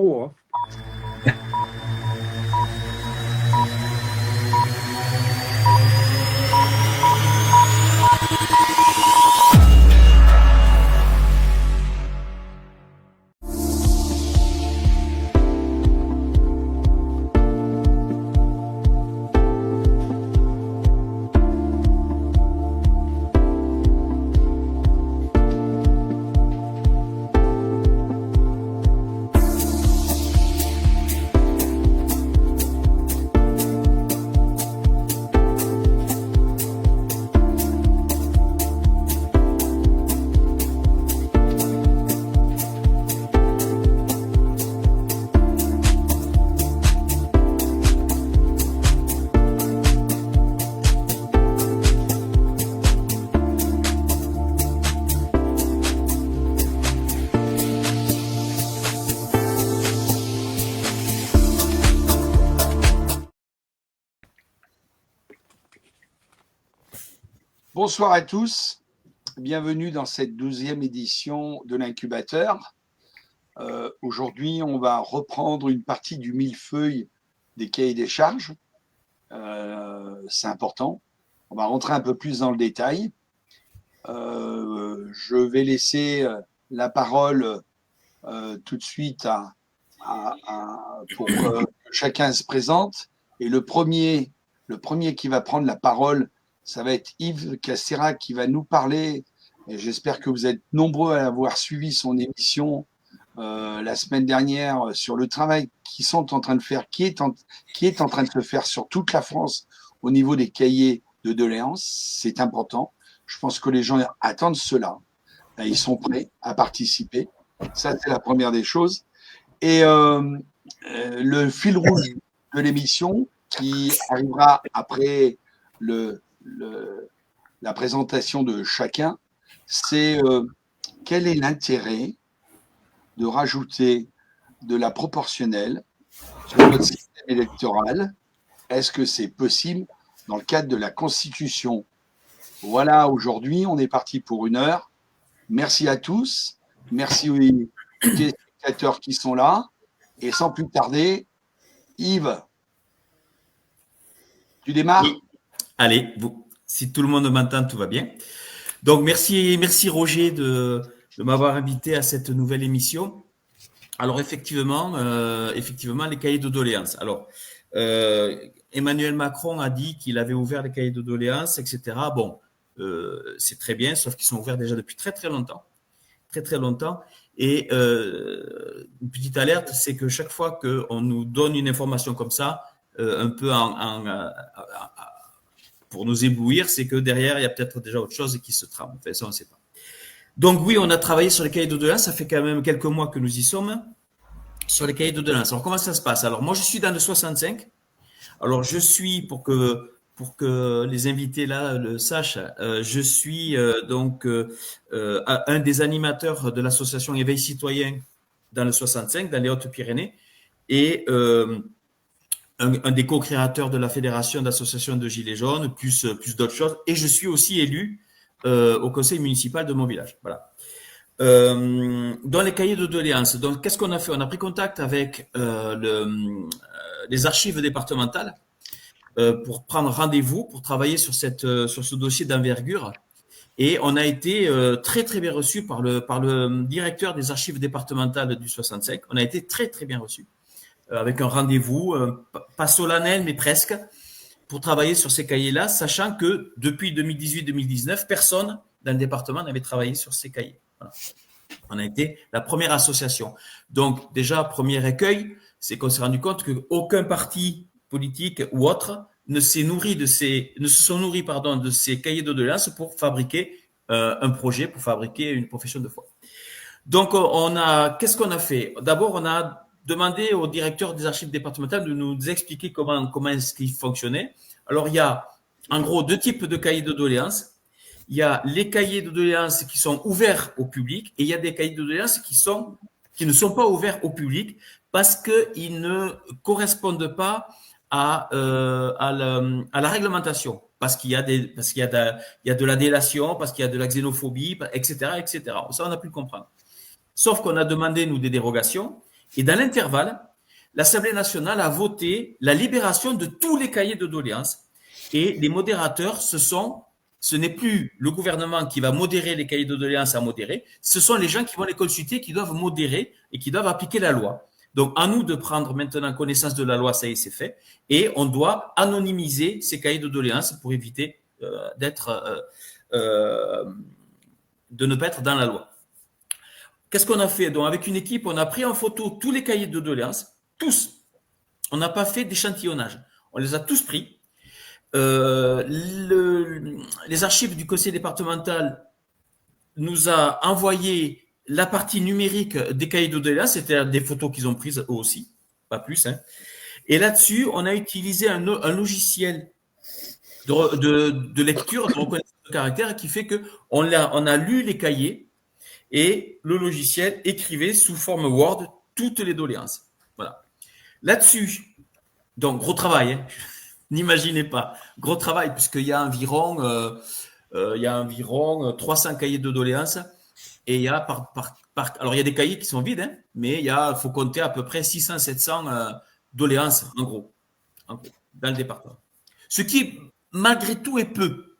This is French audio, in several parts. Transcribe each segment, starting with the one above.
vor. Bonsoir à tous, bienvenue dans cette 12e édition de l'incubateur. Aujourd'hui, on va reprendre une partie du millefeuille des cahiers des charges. C'est important. On va rentrer un peu plus dans le détail. Je vais laisser la parole tout de suite pour que chacun se présente. Et le premier qui va prendre la parole, ça va être Yves Castera qui va nous parler, et j'espère que vous êtes nombreux à avoir suivi son émission la semaine dernière sur le travail qu'ils sont en train de faire, qui est en train de se faire sur toute la France au niveau des cahiers de doléances. C'est important. Je pense que les gens attendent cela. Ils sont prêts à participer. Ça, c'est la première des choses. Et le fil rouge de l'émission qui arrivera après la présentation de chacun, c'est quel est l'intérêt de rajouter de la proportionnelle sur notre système électoral? Est-ce que c'est possible dans le cadre de la Constitution? Voilà, aujourd'hui, on est parti pour 1 heure. Merci à tous. Merci aux téléspectateurs qui sont là. Et sans plus tarder, Yves, tu démarres? Oui. Allez, si tout le monde m'entend, tout va bien. Donc, merci Roger de m'avoir invité à cette nouvelle émission. Alors, effectivement, les cahiers de doléances. Alors, Emmanuel Macron a dit qu'il avait ouvert les cahiers de doléances, etc. Bon, c'est très bien, sauf qu'ils sont ouverts déjà depuis très, très longtemps. Très, très longtemps. Et une petite alerte, c'est que chaque fois qu'on nous donne une information comme ça, un peu pour nous éblouir, c'est que derrière, il y a peut-être déjà autre chose qui se trame. Enfin, ça, on ne sait pas. Donc oui, on a travaillé sur les cahiers de doléances. Ça fait quand même quelques mois que nous y sommes sur les cahiers de doléances. Alors, comment ça se passe? Alors, moi, je suis dans le 65. Alors, je suis, pour que les invités là le sachent, je suis un des animateurs de l'association Éveil Citoyen dans le 65, dans les Hautes-Pyrénées, et un des co-créateurs de la Fédération d'associations de Gilets jaunes, plus d'autres choses. Et je suis aussi élu au conseil municipal de mon village. Voilà. Dans les cahiers de doléances, donc qu'est-ce qu'on a fait? On a pris contact avec les archives départementales pour prendre rendez-vous, pour travailler sur ce dossier d'envergure. Et on a été très, très bien reçus par le directeur des archives départementales du 65. On a été très, très bien reçus. Avec un rendez-vous, pas solennel, mais presque, pour travailler sur ces cahiers-là, sachant que depuis 2018-2019, personne dans le département n'avait travaillé sur ces cahiers. Voilà. On a été la première association. Donc, déjà, premier écueil, c'est qu'on s'est rendu compte qu'aucun parti politique ou autre ne se sont nourris de ces cahiers de doléances pour fabriquer un projet, pour fabriquer une profession de foi. Donc, qu'est-ce qu'on a fait? D'abord, on a demandé au directeur des archives départementales de nous expliquer comment est-ce qu'il fonctionnait. Alors, il y a en gros 2 types de cahiers de doléances. Il y a les cahiers de doléances qui sont ouverts au public et il y a des cahiers de doléances qui ne sont pas ouverts au public parce qu'ils ne correspondent pas à la réglementation, parce qu'il y a de la délation, parce qu'il y a de la xénophobie, etc., etc. Ça, on a pu le comprendre. Sauf qu'on a demandé, nous, des dérogations. Et dans l'intervalle, l'Assemblée nationale a voté la libération de tous les cahiers de doléances. Et les modérateurs, ce n'est plus le gouvernement qui va modérer les cahiers de doléances à modérer, ce sont les gens qui vont les consulter, qui doivent modérer et qui doivent appliquer la loi. Donc, à nous de prendre maintenant connaissance de la loi, ça y est, c'est fait. Et on doit anonymiser ces cahiers de doléances pour éviter de ne pas être dans la loi. Qu'est-ce qu'on a fait? Donc, avec une équipe, on a pris en photo tous les cahiers de doléances, tous. On n'a pas fait d'échantillonnage. On les a tous pris. Les archives du conseil départemental nous a envoyé la partie numérique des cahiers de doléances, c'est-à-dire des photos qu'ils ont prises eux aussi, pas plus. Hein. Et là-dessus, on a utilisé un logiciel de lecture, de reconnaissance de caractère qui fait qu'on a lu les cahiers et le logiciel écrivait sous forme Word toutes les doléances. Voilà. Là-dessus, donc gros travail, hein. N'imaginez pas, gros travail puisqu'il y a environ 300 cahiers de doléances et il y a alors il y a des cahiers qui sont vides, hein, mais il faut compter à peu près 600-700 doléances en gros, dans le département. Ce qui malgré tout est peu.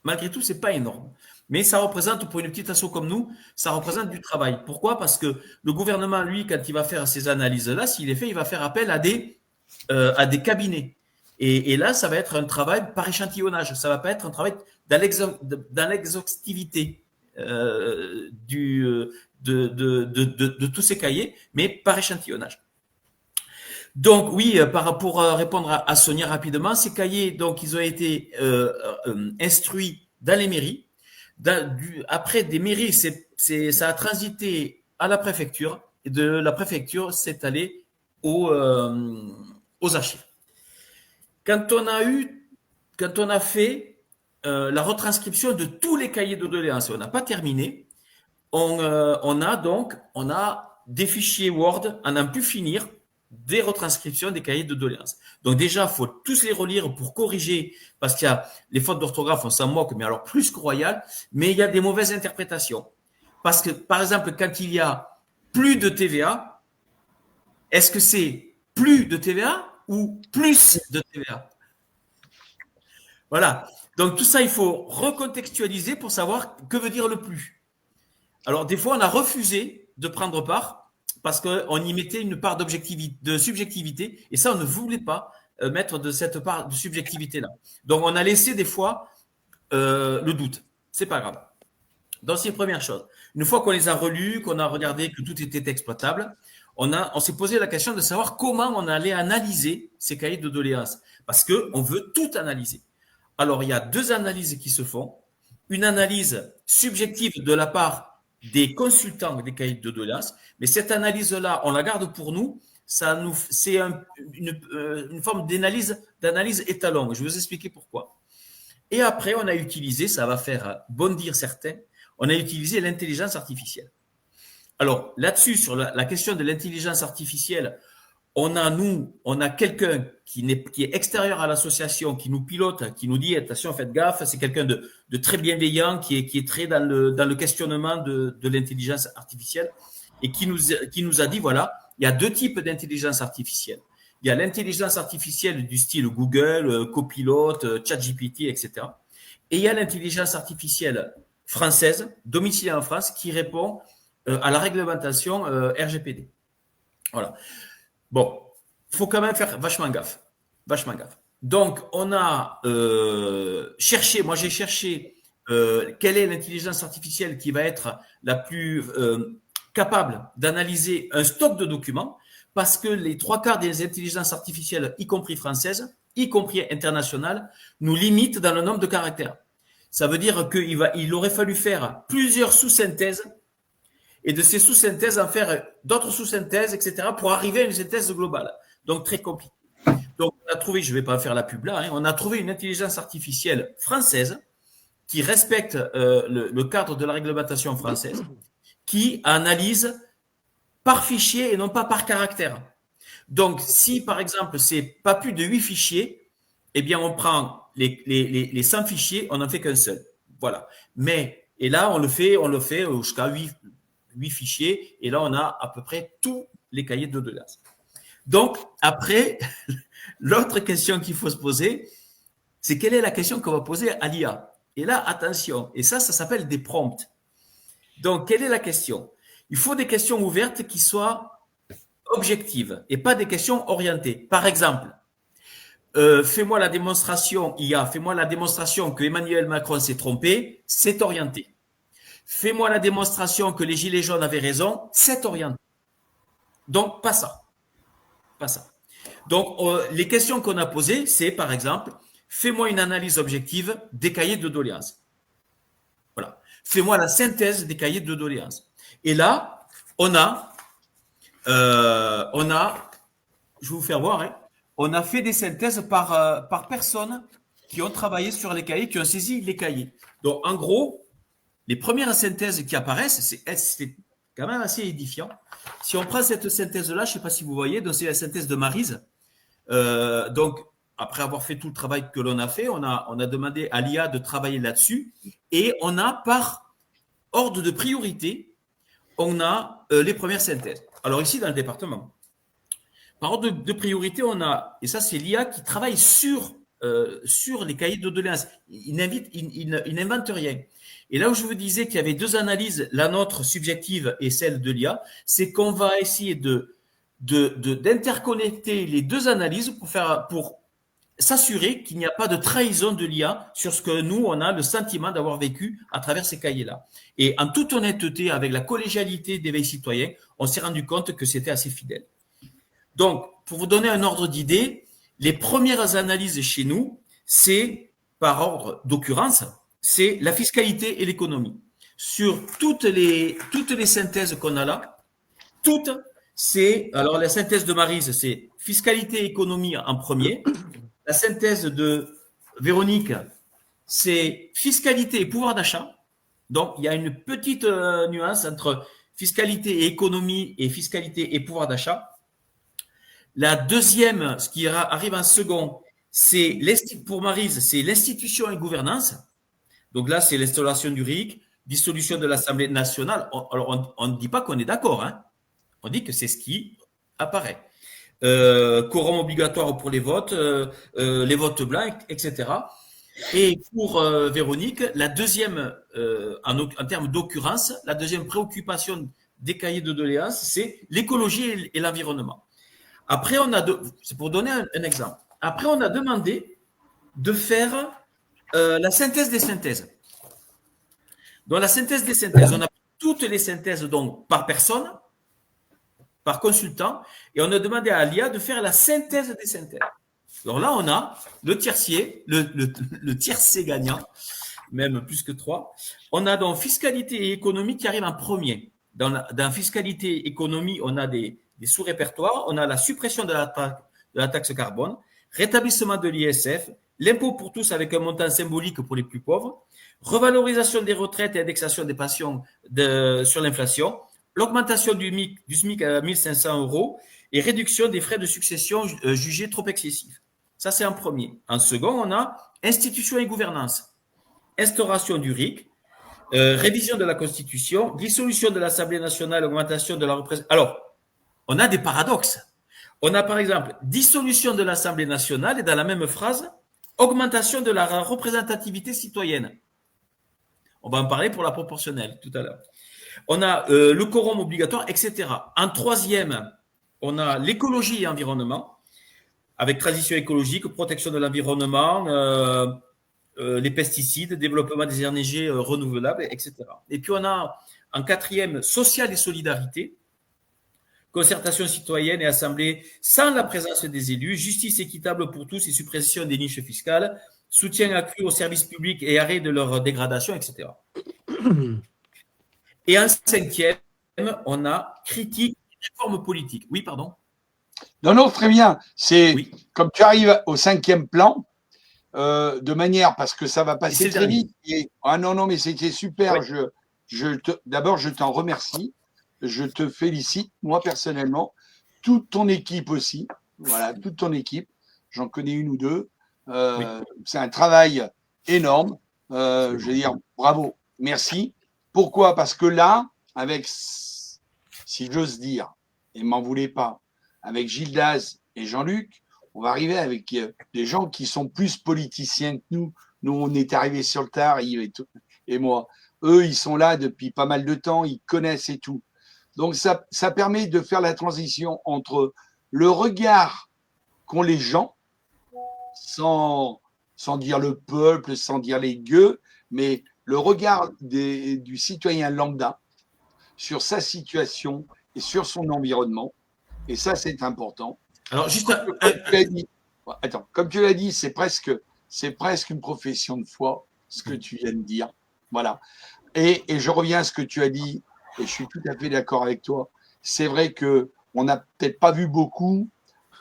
Malgré tout, c'est pas énorme. Mais ça représente, pour une petite asso comme nous, ça représente du travail. Pourquoi? Parce que le gouvernement, lui, quand il va faire ces analyses-là, s'il est fait, il va faire appel à des cabinets. Et là, ça va être un travail par échantillonnage. Ça va pas être un travail dans l'exhaustivité de tous ces cahiers, mais par échantillonnage. Donc oui, pour répondre à Sonia rapidement, ces cahiers, donc ils ont été instruits dans les mairies. Après des mairies, ça a transité à la préfecture et de la préfecture, c'est allé aux archives. Quand on a fait la retranscription de tous les cahiers de doléances, on n'a pas terminé. On a des fichiers Word, à n'en plus finir, des retranscriptions des cahiers de doléances. Donc déjà, il faut tous les relire pour corriger, parce qu'il y a les fautes d'orthographe, on s'en moque, mais alors plus que royal, mais il y a des mauvaises interprétations. Parce que, par exemple, quand il y a plus de TVA, est-ce que c'est plus de TVA ou plus de TVA? Voilà. Donc tout ça, il faut recontextualiser pour savoir que veut dire le plus. Alors des fois, on a refusé de prendre part parce qu'on y mettait une part de subjectivité, et ça, on ne voulait pas mettre de cette part de subjectivité-là. Donc on a laissé des fois le doute. C'est pas grave. Donc c'est la première chose. Une fois qu'on les a relus, qu'on a regardé que tout était exploitable, on s'est posé la question de savoir comment on allait analyser ces cahiers de doléances, parce qu'on veut tout analyser. Alors, il y a deux analyses qui se font. Une analyse subjective de la part des consultants des cahiers de doléances, mais cette analyse-là, on la garde pour nous. C'est une forme d'analyse étalon. Je vais vous expliquer pourquoi. Et après, on a utilisé, ça va faire bondir certains, on a utilisé l'intelligence artificielle. Alors, là-dessus, sur la question de l'intelligence artificielle, on a quelqu'un qui est extérieur à l'association, qui nous pilote, qui nous dit attention, faites gaffe, c'est quelqu'un de très bienveillant, qui est très dans le questionnement de l'intelligence artificielle, et qui nous a dit voilà, il y a deux types d'intelligence artificielle. Il y a l'intelligence artificielle du style Google, Copilot, ChatGPT, etc. Et il y a l'intelligence artificielle française, domiciliée en France, qui répond à la réglementation RGPD. Voilà. Bon, il faut quand même faire vachement gaffe. Vachement gaffe. Donc, on a cherché, moi j'ai cherché quelle est l'intelligence artificielle qui va être la plus capable d'analyser un stock de documents, parce que les trois quarts des intelligences artificielles, y compris françaises, y compris internationales, nous limitent dans le nombre de caractères. Ça veut dire qu'il aurait fallu faire plusieurs sous-synthèses, et de ces sous-synthèses en faire d'autres sous-synthèses, etc., pour arriver à une synthèse globale. Donc, très compliqué. Donc, on a trouvé, je ne vais pas faire la pub là, on a trouvé une intelligence artificielle française qui respecte le cadre de la réglementation française, qui analyse par fichier et non pas par caractère. Donc, si, par exemple, c'est pas plus de 8 fichiers, eh bien, on prend les 100 fichiers, on n'en fait qu'un seul. Voilà. Et là, on le fait jusqu'à 8 fichiers, et là, on a à peu près tout les cahiers de doléances. Donc, après, l'autre question qu'il faut se poser, c'est quelle est la question qu'on va poser à l'IA. Et là, attention, et ça s'appelle des prompts. Donc, quelle est la question? Il faut des questions ouvertes qui soient objectives et pas des questions orientées. Par exemple, fais-moi la démonstration, IA, fais-moi la démonstration que Emmanuel Macron s'est trompé, c'est orienté. Fais-moi la démonstration que les Gilets jaunes avaient raison, c'est orienté. Donc, pas ça. Pas ça. Donc, les questions qu'on a posées, c'est par exemple, fais-moi une analyse objective des cahiers de doléances. Voilà. Fais-moi la synthèse des cahiers de doléances. Et là, on a, je vais vous faire voir, hein, on a fait des synthèses par personnes qui ont travaillé sur les cahiers, qui ont saisi les cahiers. Donc, en gros, les premières synthèses qui apparaissent, c'est quand même assez édifiant. Si on prend cette synthèse-là, je ne sais pas si vous voyez, donc c'est la synthèse de Maryse. Donc, après avoir fait tout le travail que l'on a fait, on a demandé à l'IA de travailler là-dessus et on a, par ordre de priorité, on a les premières synthèses. Alors ici, dans le département, par ordre de priorité, on a, et ça c'est l'IA qui travaille sur les cahiers de doléances. Il n'invente rien. Et là où je vous disais qu'il y avait deux analyses, la nôtre subjective et celle de l'IA, c'est qu'on va essayer d'interconnecter les deux analyses pour s'assurer qu'il n'y a pas de trahison de l'IA sur ce que nous, on a le sentiment d'avoir vécu à travers ces cahiers-là. Et en toute honnêteté, avec la collégialité d'éveil citoyen, on s'est rendu compte que c'était assez fidèle. Donc, pour vous donner un ordre d'idée, les premières analyses chez nous, c'est par ordre d'occurrence, c'est la fiscalité et l'économie. Sur toutes les synthèses qu'on a là, alors la synthèse de Maryse, c'est fiscalité et économie en premier. La synthèse de Véronique, c'est fiscalité et pouvoir d'achat. Donc, il y a une petite nuance entre fiscalité et économie et fiscalité et pouvoir d'achat. La deuxième, ce qui arrive en second, c'est pour Maryse, c'est l'institution et gouvernance. Donc là, c'est l'installation du RIC, dissolution de l'Assemblée nationale. Alors, on ne dit pas qu'on est d'accord, hein. On dit que c'est ce qui apparaît. Quorum obligatoire pour les votes blancs, etc. Et pour Véronique, la deuxième, en termes d'occurrence, la deuxième préoccupation des cahiers de doléances, c'est l'écologie et l'environnement. Après, c'est pour donner un exemple. Après, on a demandé de faire la synthèse des synthèses. Dans la synthèse des synthèses, on a toutes les synthèses donc par personne, par consultant, et on a demandé à l'IA de faire la synthèse des synthèses. Alors là, on a le tiercé, le tiercé gagnant, même plus que 3. On a donc fiscalité et économie qui arrivent en premier. Dans fiscalité et économie, on a des sous-répertoires. On a la suppression de la taxe carbone, rétablissement de l'ISF, l'impôt pour tous avec un montant symbolique pour les plus pauvres, revalorisation des retraites et indexation des pensions sur l'inflation, l'augmentation du SMIC à 1 500 € et réduction des frais de succession jugés trop excessifs. Ça, c'est en premier. En second, on a institutions et gouvernance, instauration du RIC, révision de la Constitution, dissolution de l'Assemblée nationale, augmentation de la représentation. Alors, on a des paradoxes. On a par exemple dissolution de l'Assemblée nationale et dans la même phrase, augmentation de la représentativité citoyenne. On va en parler pour la proportionnelle tout à l'heure. On a le quorum obligatoire, etc. En troisième, on a l'écologie et environnement, avec transition écologique, protection de l'environnement, les pesticides, développement des énergies renouvelables, etc. Et puis on a en quatrième, social et solidarité, concertation citoyenne et assemblée sans la présence des élus, justice équitable pour tous et suppression des niches fiscales, soutien accru aux services publics et arrêt de leur dégradation, etc. Et en cinquième, on a critique et réforme politique. Oui, pardon. Non, très bien. C'est comme tu arrives au cinquième plan, de manière, parce que ça va passer très vite. Non, mais c'était super. Oui. D'abord, je t'en remercie. Je te félicite, moi personnellement, toute ton équipe aussi. Voilà, toute ton équipe. J'en connais une ou deux. Oui. C'est un travail énorme. Je veux dire, bravo, merci. Pourquoi? Parce que là, avec, si j'ose dire, et m'en voulez pas, avec Gildas et Jean-Luc, on va arriver avec des gens qui sont plus politiciens que nous. Nous, on est arrivés sur le tard, Yves et moi. Eux, ils sont là depuis pas mal de temps, ils connaissent et tout. Donc, ça permet de faire la transition entre le regard qu'ont les gens, sans dire le peuple, sans dire les gueux, mais le regard du citoyen lambda sur sa situation et sur son environnement. Et ça, c'est important. Alors, juste comme tu l'as dit, c'est presque une profession de foi, ce que tu viens de dire. Voilà. Et je reviens à ce que tu as dit, et je suis tout à fait d'accord avec toi. C'est vrai qu'on n'a peut-être pas vu beaucoup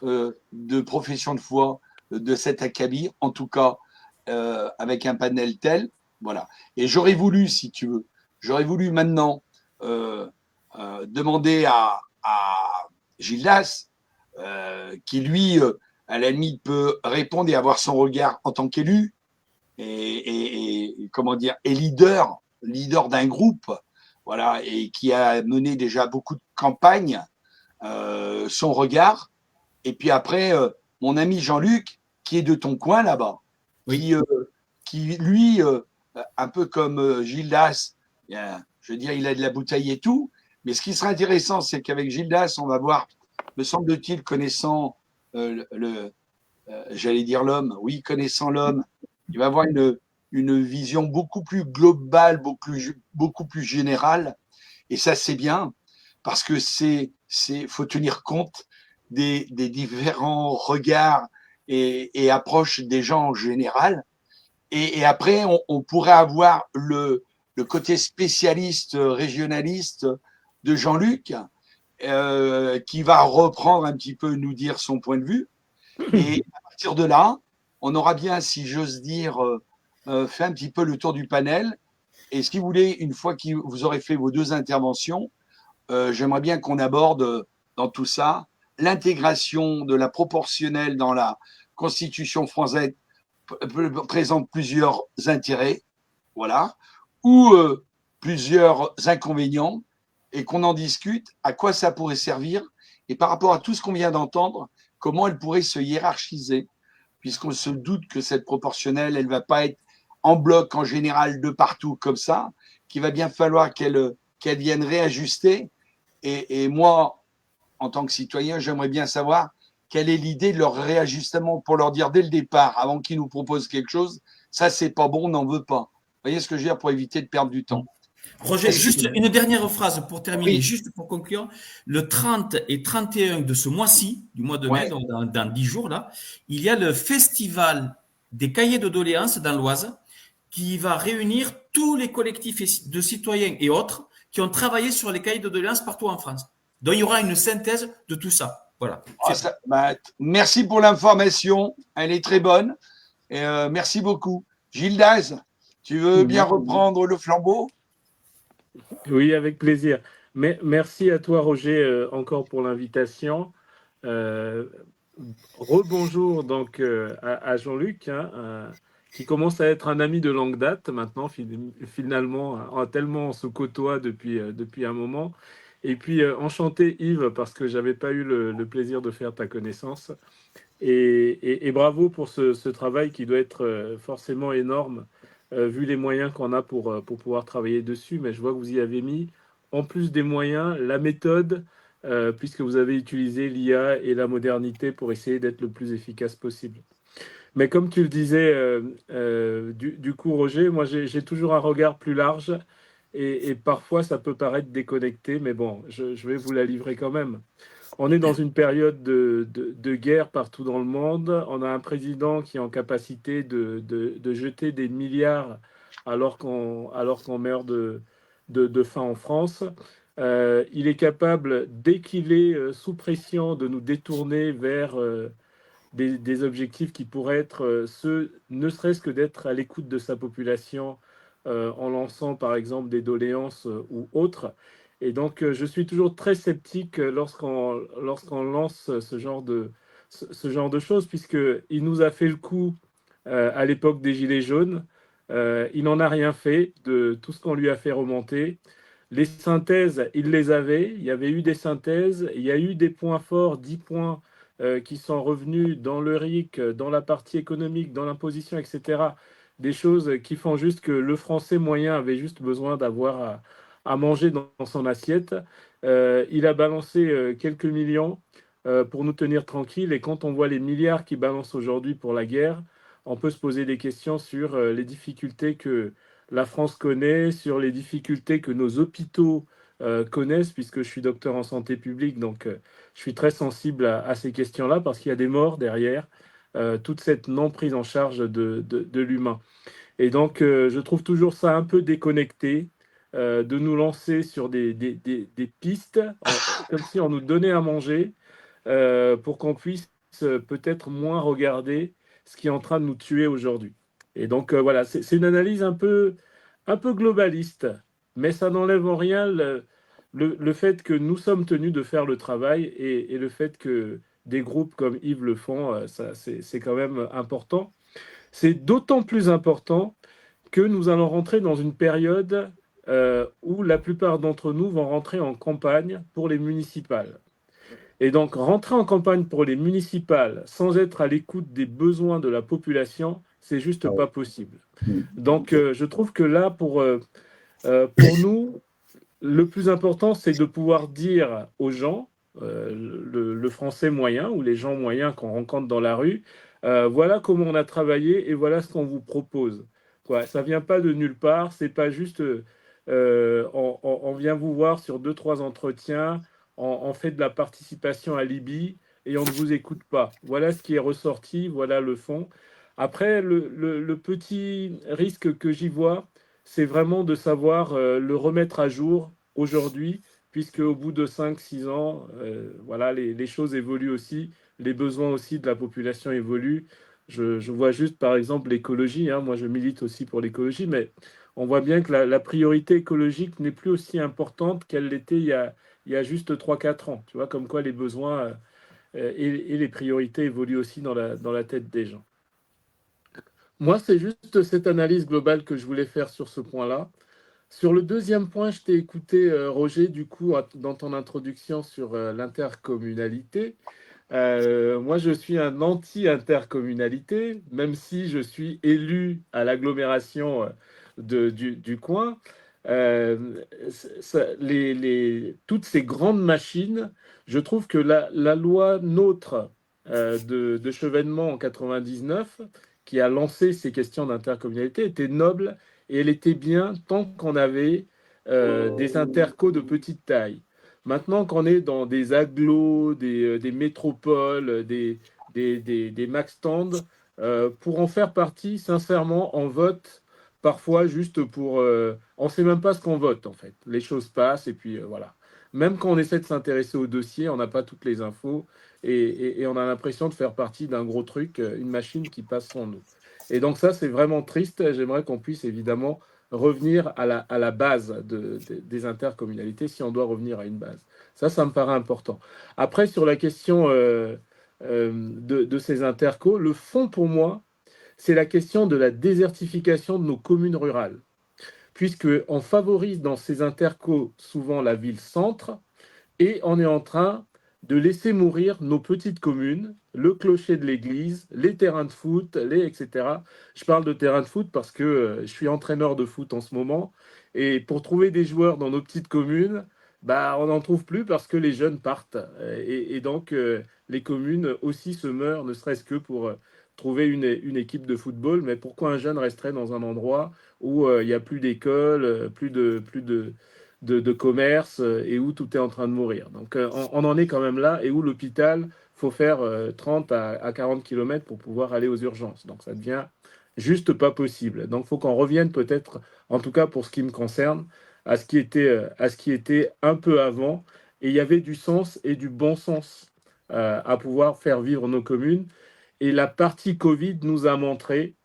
de professions de foi de cet acabit, en tout cas avec un panel tel. Voilà. Et j'aurais voulu, si tu veux, maintenant demander à Gildas, qui lui, à la limite, peut répondre et avoir son regard en tant qu'élu et comment dire, et leader d'un groupe, voilà, et qui a mené déjà beaucoup de campagnes, son regard. Et puis après, mon ami Jean-Luc, qui est de ton coin là-bas, oui. qui lui, un peu comme Gildas, je veux dire, il a de la bouteille et tout. Mais ce qui serait intéressant, c'est qu'avec Gildas, on va voir, me semble-t-il, connaissant j'allais dire l'homme, oui, connaissant l'homme, il va avoir une vision beaucoup plus globale, beaucoup plus générale. Et ça, c'est bien, parce que faut tenir compte des différents regards et approches des gens en général. Et après, on pourrait avoir le côté spécialiste, régionaliste de Jean-Luc, qui va reprendre un petit peu, nous dire son point de vue. Et à partir de là, on aura bien, si j'ose dire, fait un petit peu le tour du panel. Et si vous voulez, une fois que vous aurez fait vos deux interventions, j'aimerais bien qu'on aborde dans tout ça l'intégration de la proportionnelle dans la Constitution française présente plusieurs intérêts, voilà, ou plusieurs inconvénients, et qu'on en discute, à quoi ça pourrait servir, et par rapport à tout ce qu'on vient d'entendre, comment elle pourrait se hiérarchiser, puisqu'on se doute que cette proportionnelle, elle ne va pas être en bloc en général de partout comme ça, qu'il va bien falloir qu'elle vienne réajuster. Et moi, en tant que citoyen, j'aimerais bien savoir quelle est l'idée de leur réajustement pour leur dire dès le départ, avant qu'ils nous proposent quelque chose, ça, c'est pas bon, on n'en veut pas. Vous voyez ce que je veux dire, pour éviter de perdre du temps. Roger, juste une dernière phrase pour terminer, Oui. juste pour conclure. Le 30 et 31 de ce mois-ci, du mois de mai, donc dans 10 jours, là, il y a le festival des cahiers de doléances dans l'Oise qui va réunir tous les collectifs de citoyens et autres qui ont travaillé sur les cahiers de doléances partout en France. Donc, il y aura une synthèse de tout ça. Voilà. Merci pour l'information. Elle est très bonne. Et, merci beaucoup. Gildas, tu veux bien reprendre le flambeau? Oui, avec plaisir. Mais merci à toi, Roger, encore pour l'invitation. Rebonjour donc à Jean-Luc, hein, qui commence à être un ami de longue date maintenant, finalement, tellement on se côtoie depuis un moment. Et puis, enchanté Yves, parce que j'avais pas eu le plaisir de faire ta connaissance. Et bravo pour ce travail qui doit être forcément énorme, vu les moyens qu'on a pour pouvoir travailler dessus. Mais je vois que vous y avez mis, en plus des moyens, la méthode, puisque vous avez utilisé l'IA et la modernité pour essayer d'être le plus efficace possible. Mais comme tu le disais, du coup, Roger, moi j'ai toujours un regard plus large et parfois ça peut paraître déconnecté, mais bon, je vais vous la livrer quand même. On est dans une période de guerre partout dans le monde. On a un président qui est en capacité de jeter des milliards alors qu'on meurt de faim en France. Il est capable, dès qu'il est sous pression, de nous détourner vers des objectifs qui pourraient être ceux, ne serait-ce que d'être à l'écoute de sa population en lançant par exemple des doléances ou autres. Et donc je suis toujours très sceptique lorsqu'on lance ce genre de choses, puisqu'il nous a fait le coup à l'époque des Gilets jaunes. Il n'en a rien fait de tout ce qu'on lui a fait remonter. Les synthèses, ils les avaient. Il y avait eu des synthèses. Il y a eu des points forts, 10 points qui sont revenus dans le RIC, dans la partie économique, dans l'imposition, etc. Des choses qui font juste que le français moyen avait juste besoin d'avoir à manger dans son assiette. Il a balancé quelques millions pour nous tenir tranquilles. Et quand on voit les milliards qui balancent aujourd'hui pour la guerre, on peut se poser des questions sur les difficultés que la France connaît, sur les difficultés que nos hôpitaux connaissent, puisque je suis docteur en santé publique, donc je suis très sensible à ces questions-là, parce qu'il y a des morts derrière toute cette non prise en charge de l'humain. Et donc, je trouve toujours ça un peu déconnecté de nous lancer sur des pistes, comme si on nous donnait à manger, pour qu'on puisse peut-être moins regarder ce qui est en train de nous tuer aujourd'hui. Et donc, voilà, c'est une analyse un peu globaliste, mais ça n'enlève en rien le fait que nous sommes tenus de faire le travail et le fait que des groupes comme Yves le font, c'est quand même important. C'est d'autant plus important que nous allons rentrer dans une période où la plupart d'entre nous vont rentrer en campagne pour les municipales. Et donc, rentrer en campagne pour les municipales sans être à l'écoute des besoins de la population, c'est juste pas possible. Donc, je trouve que là, pour nous, le plus important, c'est de pouvoir dire aux gens, le français moyen ou les gens moyens qu'on rencontre dans la rue, voilà comment on a travaillé et voilà ce qu'on vous propose. Quoi, ça vient pas de nulle part, c'est pas juste on vient vous voir sur 2, 3 entretiens, on fait de la participation à Libye et on ne vous écoute pas. Voilà ce qui est ressorti, voilà le fond. Après, le petit risque que j'y vois, c'est vraiment de savoir le remettre à jour aujourd'hui, puisque au bout de 5, 6 ans, voilà, les choses évoluent aussi, les besoins aussi de la population évoluent. Je vois juste par exemple l'écologie, hein, moi je milite aussi pour l'écologie, mais on voit bien que la priorité écologique n'est plus aussi importante qu'elle l'était il y a juste 3, 4 ans. Tu vois, comme quoi les besoins et les priorités évoluent aussi dans la tête des gens. Moi, c'est juste cette analyse globale que je voulais faire sur ce point-là. Sur le deuxième point, je t'ai écouté, Roger, du coup, dans ton introduction sur l'intercommunalité. Moi, je suis un anti-intercommunalité, même si je suis élu à l'agglomération du coin. Toutes ces grandes machines, je trouve que la loi NOTRe de Chevènement en 99, qui a lancé ces questions d'intercommunalité, était noble et elle était bien tant qu'on avait des intercos de petite taille. Maintenant qu'on est dans des agglos, des métropoles, des max stands, pour en faire partie, sincèrement, on vote parfois juste pour... on ne sait même pas ce qu'on vote, en fait. Les choses passent et puis voilà. Même quand on essaie de s'intéresser au dossier, on n'a pas toutes les infos et on a l'impression de faire partie d'un gros truc, une machine qui passe sans nous. Et donc ça, c'est vraiment triste. J'aimerais qu'on puisse évidemment revenir à la base des intercommunalités, si on doit revenir à une base. Ça me paraît important. Après, sur la question de ces intercos, le fond pour moi, c'est la question de la désertification de nos communes rurales, puisqu'on favorise dans ces intercos souvent la ville-centre, et on est en train de laisser mourir nos petites communes, le clocher de l'église, les terrains de foot, etc. Je parle de terrains de foot parce que je suis entraîneur de foot en ce moment. Et pour trouver des joueurs dans nos petites communes, bah, on n'en trouve plus parce que les jeunes partent. Et donc, les communes aussi se meurent, ne serait-ce que pour trouver une équipe de football. Mais pourquoi un jeune resterait dans un endroit où il n'y a plus d'école, plus de commerce et où tout est en train de mourir. Donc on en est quand même là et où l'hôpital, faut faire 30 à 40 km pour pouvoir aller aux urgences. Donc ça devient juste pas possible. Donc il faut qu'on revienne peut-être, en tout cas pour ce qui me concerne, à ce qui était un peu avant. Et il y avait du sens et du bon sens à pouvoir faire vivre nos communes. Et la partie Covid nous a montré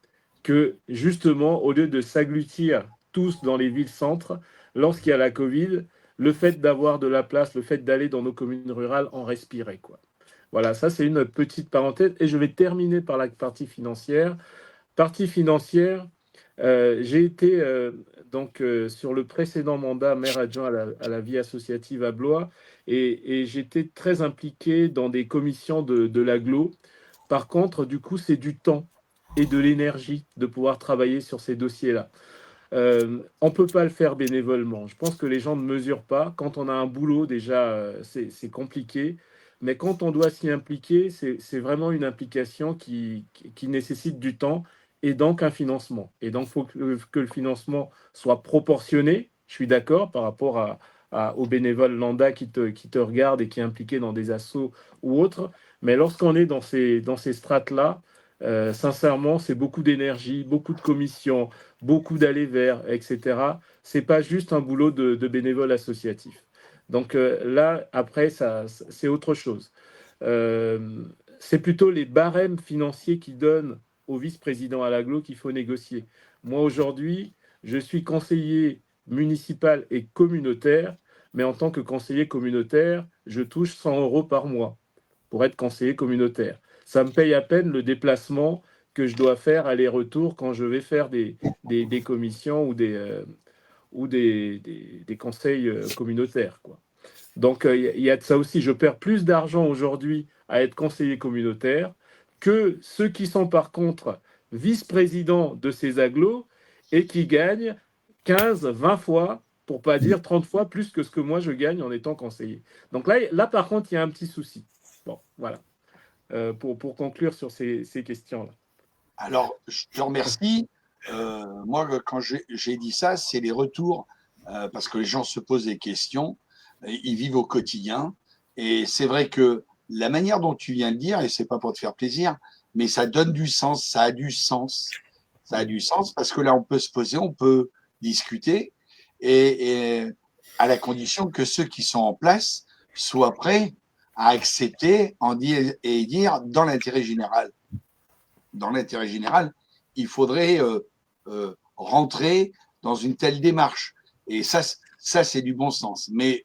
que justement, au lieu de s'agglutir tous dans les villes-centres, lorsqu'il y a la Covid, le fait d'avoir de la place, le fait d'aller dans nos communes rurales, en respirer, quoi. Voilà, ça c'est une petite parenthèse. Et je vais terminer par la partie financière. Partie financière, j'ai été donc sur le précédent mandat, maire adjoint à la vie associative à Blois, et j'étais très impliqué dans des commissions de l'agglo. Par contre, du coup, c'est du temps et de l'énergie de pouvoir travailler sur ces dossiers-là. On ne peut pas le faire bénévolement. Je pense que les gens ne mesurent pas. Quand on a un boulot, déjà, c'est compliqué. Mais quand on doit s'y impliquer, c'est vraiment une implication qui nécessite du temps et donc un financement. Et donc, il faut que le financement soit proportionné, je suis d'accord, par rapport aux bénévoles lambda qui te regardent et qui est impliqué dans des assos ou autres. Mais lorsqu'on est dans ces strates-là, sincèrement, c'est beaucoup d'énergie, beaucoup de commissions, beaucoup d'aller vers, etc. C'est pas juste un boulot de bénévole associatif. Donc là, après, c'est autre chose. C'est plutôt les barèmes financiers qui donnent au vice-président à l'agglo qu'il faut négocier. Moi, aujourd'hui, je suis conseiller municipal et communautaire, mais en tant que conseiller communautaire, je touche 100 € par mois pour être conseiller communautaire. Ça me paye à peine le déplacement que je dois faire aller-retour quand je vais faire des commissions ou des conseils communautaires, quoi. Donc, il y a de ça aussi. Je perds plus d'argent aujourd'hui à être conseiller communautaire que ceux qui sont par contre vice-présidents de ces agglos et qui gagnent 15, 20 fois, pour pas dire 30 fois plus que ce que moi je gagne en étant conseiller. Donc là par contre, il y a un petit souci. Bon, voilà. Pour conclure sur ces questions-là. Alors, je te remercie. Moi, quand j'ai dit ça, c'est les retours, parce que les gens se posent des questions, ils vivent au quotidien. Et c'est vrai que la manière dont tu viens de dire, et c'est pas pour te faire plaisir, mais ça donne du sens, ça a du sens. Ça a du sens parce que là, on peut se poser, on peut discuter, et à la condition que ceux qui sont en place soient prêts à accepter et dire dans l'intérêt général. Dans l'intérêt général, il faudrait rentrer dans une telle démarche. Et ça c'est du bon sens. Mais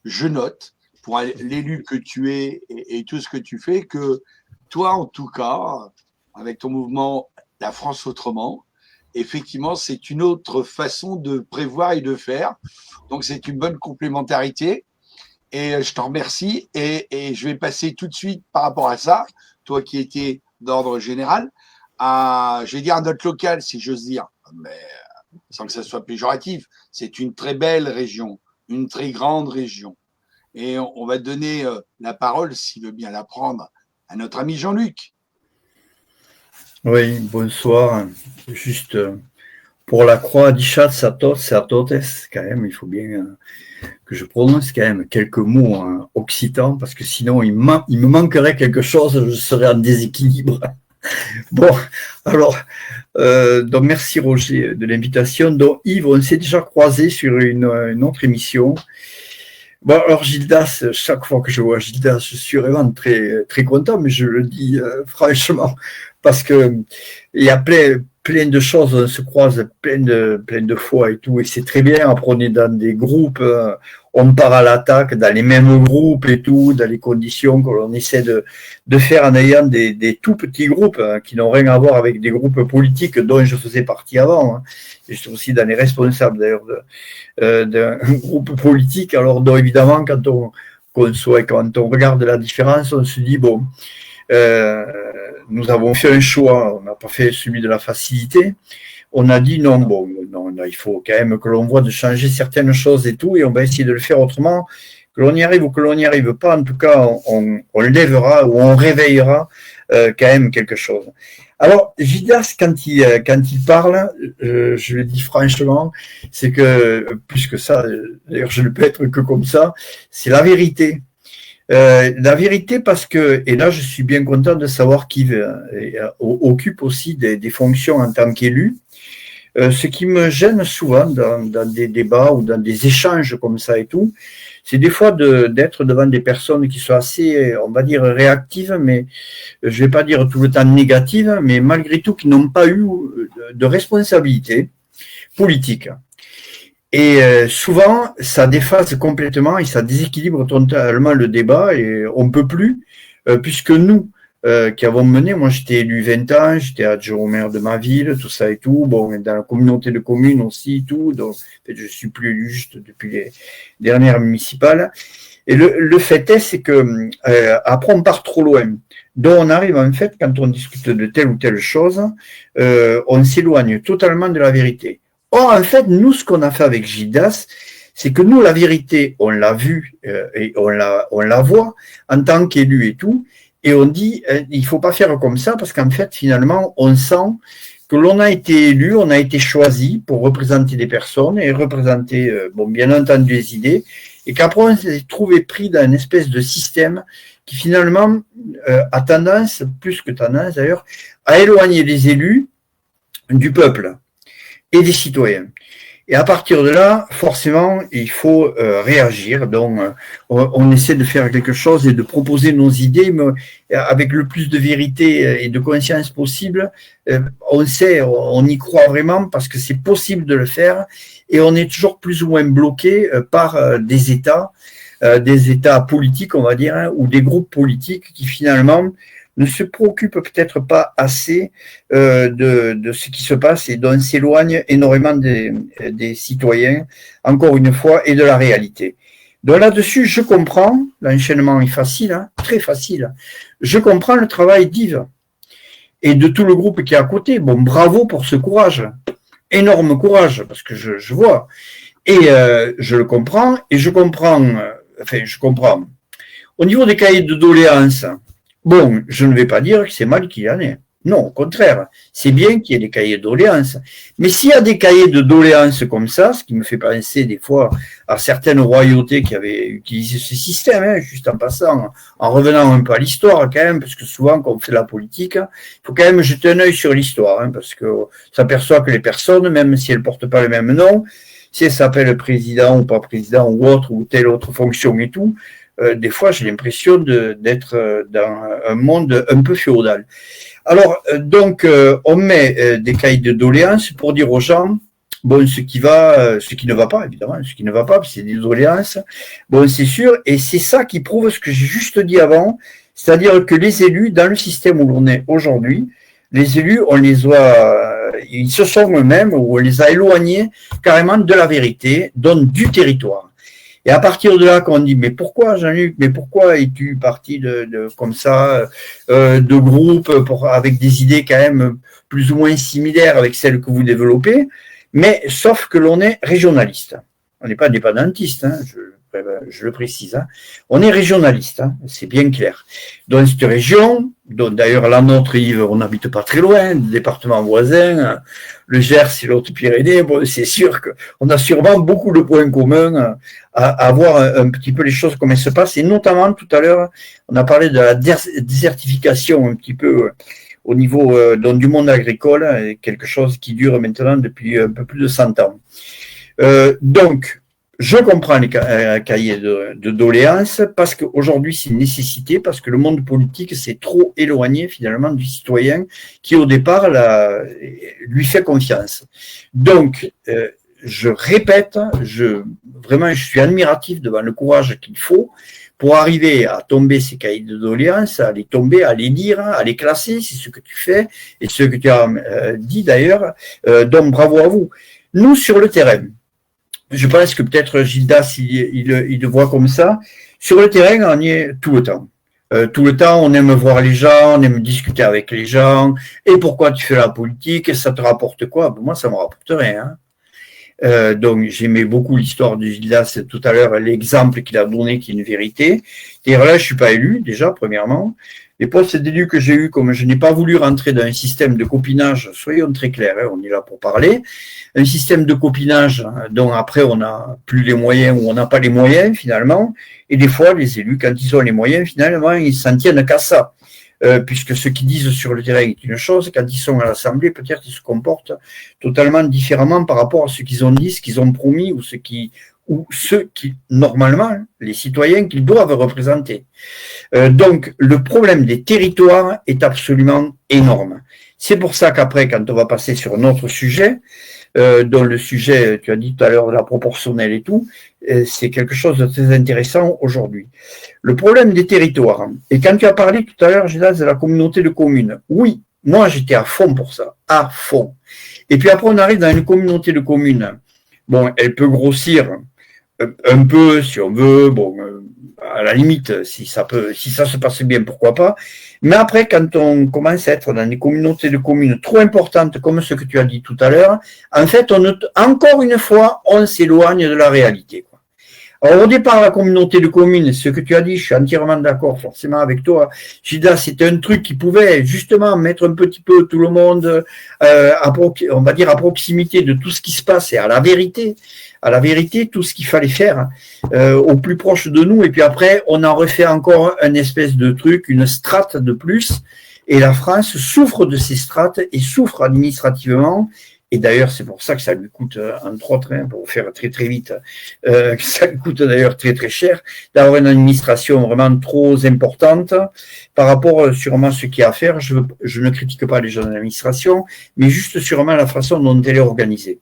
je note, pour l'élu que tu es et tout ce que tu fais, que toi, en tout cas, avec ton mouvement La France Autrement, effectivement, c'est une autre façon de prévoir et de faire. Donc, c'est une bonne complémentarité. Et je t'en remercie. Et je vais passer tout de suite par rapport à ça, toi qui étais d'ordre général, je vais dire à notre local, si j'ose dire, mais sans que ça soit péjoratif. C'est une très belle région, une très grande région. Et on va donner la parole, s'il veut bien la prendre, à notre ami Jean-Luc. Oui, bonsoir. Juste pour la croix d'Ichat, Satotes, quand même, il faut bien que je prononce quand même quelques mots en occitan, parce que sinon il me manquerait quelque chose, je serais en déséquilibre. Bon, alors, donc merci Roger de l'invitation. Donc Yves, on s'est déjà croisé sur une autre émission. Bon, alors Gildas, chaque fois que je vois Gildas, je suis vraiment très, très content, mais je le dis franchement, parce que il y a plein de choses, on se croise plein de fois et tout, et c'est très bien. Après, on est dans des groupes, on part à l'attaque dans les mêmes groupes et tout, dans les conditions que l'on essaie de faire en ayant des tout petits groupes qui n'ont rien à voir avec des groupes politiques dont je faisais partie avant. Hein. Et je suis aussi dans les responsables d'ailleurs d'un groupe politique. Alors, donc, évidemment, quand on regarde la différence, on se dit bon. Nous avons fait un choix, on n'a pas fait celui de la facilité. On a dit non, il faut quand même que l'on voit de changer certaines choses et tout, et on va essayer de le faire autrement. Que l'on y arrive ou que l'on n'y arrive pas, en tout cas, on lèvera ou on réveillera quand même quelque chose. Alors, Gildas, quand il parle, je le dis franchement, c'est que plus que ça, d'ailleurs, je ne peux être que comme ça, c'est la vérité. La vérité, parce que, et là je suis bien content de savoir qu'Yves occupe aussi des fonctions en tant qu'élu. Ce qui me gêne souvent dans des débats ou dans des échanges comme ça et tout, c'est des fois d'être devant des personnes qui sont assez, on va dire, réactives, mais je vais pas dire tout le temps négatives, mais malgré tout qui n'ont pas eu de responsabilité politique. Et souvent, ça déphase complètement et ça déséquilibre totalement le débat et on peut plus, puisque nous, qui avons mené. Moi, j'étais élu 20 ans, j'étais adjoint au maire de ma ville, tout ça et tout. Bon, dans la communauté de communes aussi, tout. Donc, en fait, je suis plus élu juste depuis les dernières municipales. Et le fait est, c'est que après, on part trop loin. Donc, on arrive, en fait, quand on discute de telle ou telle chose, on s'éloigne totalement de la vérité. Or, en fait, nous, ce qu'on a fait avec Gildas, c'est que nous, la vérité, on l'a vue et on la voit en tant qu'élu et tout. Et on dit, il faut pas faire comme ça parce qu'en fait, finalement, on sent que l'on a été élu, on a été choisi pour représenter des personnes et représenter, bien entendu, des idées, et qu'après, on s'est trouvé pris dans une espèce de système qui finalement a tendance, plus que tendance d'ailleurs, à éloigner les élus du peuple et des citoyens. Et à partir de là, forcément, il faut réagir. Donc, on essaie de faire quelque chose et de proposer nos idées, mais avec le plus de vérité et de conscience possible. On sait, on y croit vraiment parce que c'est possible de le faire, et on est toujours plus ou moins bloqué par des États politiques, on va dire, hein, ou des groupes politiques qui finalement ne se préoccupe peut-être pas assez de ce qui se passe et dont s'éloigne énormément des citoyens, encore une fois, et de la réalité. Donc là-dessus, je comprends, l'enchaînement est facile, hein, très facile. Je comprends le travail d'Yves et de tout le groupe qui est à côté. Bon, bravo pour ce courage, énorme courage, parce que je vois. Et je le comprends, et je comprends. Au niveau des cahiers de doléances, bon, je ne vais pas dire que c'est mal qu'il y en ait. Non, au contraire, c'est bien qu'il y ait des cahiers de doléances. Mais s'il y a des cahiers de doléances comme ça, ce qui me fait penser des fois à certaines royautés qui avaient utilisé ce système, hein, juste en passant, en revenant un peu à l'histoire quand même, parce que souvent quand on fait de la politique, il faut quand même jeter un œil sur l'histoire, hein, parce qu'on s'aperçoit que les personnes, même si elles ne portent pas le même nom, si elles s'appellent président ou pas président ou autre, ou telle autre fonction et tout, des fois, j'ai l'impression d'être dans un monde un peu féodal. Alors, donc, on met des cahiers de doléances pour dire aux gens, bon, ce qui ne va pas, évidemment, ce qui ne va pas, c'est des doléances. Bon, c'est sûr, et c'est ça qui prouve ce que j'ai juste dit avant, c'est-à-dire que les élus, dans le système où l'on est aujourd'hui, les élus, ils se sont eux-mêmes, ou on les a éloignés carrément de la vérité, donc du territoire. Et à partir de là, quand on dit, mais pourquoi, Jean-Luc, mais pourquoi es-tu parti comme ça, de groupes avec des idées quand même plus ou moins similaires avec celles que vous développez, mais sauf que l'on est régionaliste. On n'est pas indépendantiste, hein, je le précise. Hein. On est régionaliste, hein, c'est bien clair. Dans cette région, dont d'ailleurs la nôtre, Yves, on n'habite pas très loin, le département voisin, le Gers et l'Haute-Pyrénées, bon, c'est sûr qu'on a sûrement beaucoup de points communs à voir un petit peu les choses, comment elles se passent. Et notamment, tout à l'heure, on a parlé de la désertification un petit peu au niveau du monde agricole, quelque chose qui dure maintenant depuis un peu plus de 100 ans. Donc, je comprends les cahiers de doléances parce qu'aujourd'hui c'est une nécessité, parce que le monde politique s'est trop éloigné finalement du citoyen qui au départ lui fait confiance. Donc, je répète, je suis admiratif devant le courage qu'il faut pour arriver à tomber ces cahiers de doléances, à les lire, à les classer, c'est ce que tu fais et ce que tu as dit d'ailleurs. Donc bravo à vous. Nous sur le terrain, je pense que peut-être Gildas, il le voit comme ça. Sur le terrain, on y est tout le temps. Tout le temps, on aime voir les gens, on aime discuter avec les gens. Et pourquoi tu fais la politique? Ça te rapporte quoi? Moi, ça me rapporte rien. Donc, j'aimais beaucoup l'histoire de Gildas tout à l'heure, l'exemple qu'il a donné qui est une vérité. Et là, je suis pas élu, déjà, premièrement. Les postes d'élus que j'ai eus, comme je n'ai pas voulu rentrer dans un système de copinage, soyons très clairs, hein, on est là pour parler, un système de copinage dont après on n'a plus les moyens ou on n'a pas les moyens finalement, et des fois les élus, quand ils ont les moyens, finalement, ils s'en tiennent qu'à ça, puisque ce qu'ils disent sur le terrain est une chose, quand ils sont à l'Assemblée, peut-être ils se comportent totalement différemment par rapport à ce qu'ils ont dit, ce qu'ils ont promis ou ceux qui, normalement, les citoyens qu'ils doivent représenter. Donc, le problème des territoires est absolument énorme. C'est pour ça qu'après, quand on va passer sur un autre sujet, dont le sujet, tu as dit tout à l'heure, de la proportionnelle et tout, c'est quelque chose de très intéressant aujourd'hui. Le problème des territoires, et quand tu as parlé tout à l'heure, Gilles, de la communauté de communes, oui, moi j'étais à fond pour ça, à fond. Et puis après, on arrive dans une communauté de communes. Bon, elle peut grossir un peu, si on veut, bon, à la limite, si ça se passe bien, pourquoi pas. Mais après, quand on commence à être dans des communautés de communes trop importantes, comme ce que tu as dit tout à l'heure, en fait, encore une fois, on s'éloigne de la réalité, quoi. Alors, au départ, la communauté de communes, ce que tu as dit, je suis entièrement d'accord, forcément, avec toi, Gilda, c'était un truc qui pouvait, justement, mettre un petit peu tout le monde, on va dire, à proximité de tout ce qui se passe et à la vérité, tout ce qu'il fallait faire au plus proche de nous. Et puis après, on en refait encore un espèce de truc, une strate de plus. Et la France souffre de ces strates et souffre administrativement. Et d'ailleurs, c'est pour ça que ça lui coûte, entre autres, pour faire très très vite, que ça lui coûte d'ailleurs très très cher d'avoir une administration vraiment trop importante par rapport sûrement à ce qu'il y a à faire. Je ne critique pas les gens de l'administration, mais juste sûrement la façon dont elle est organisée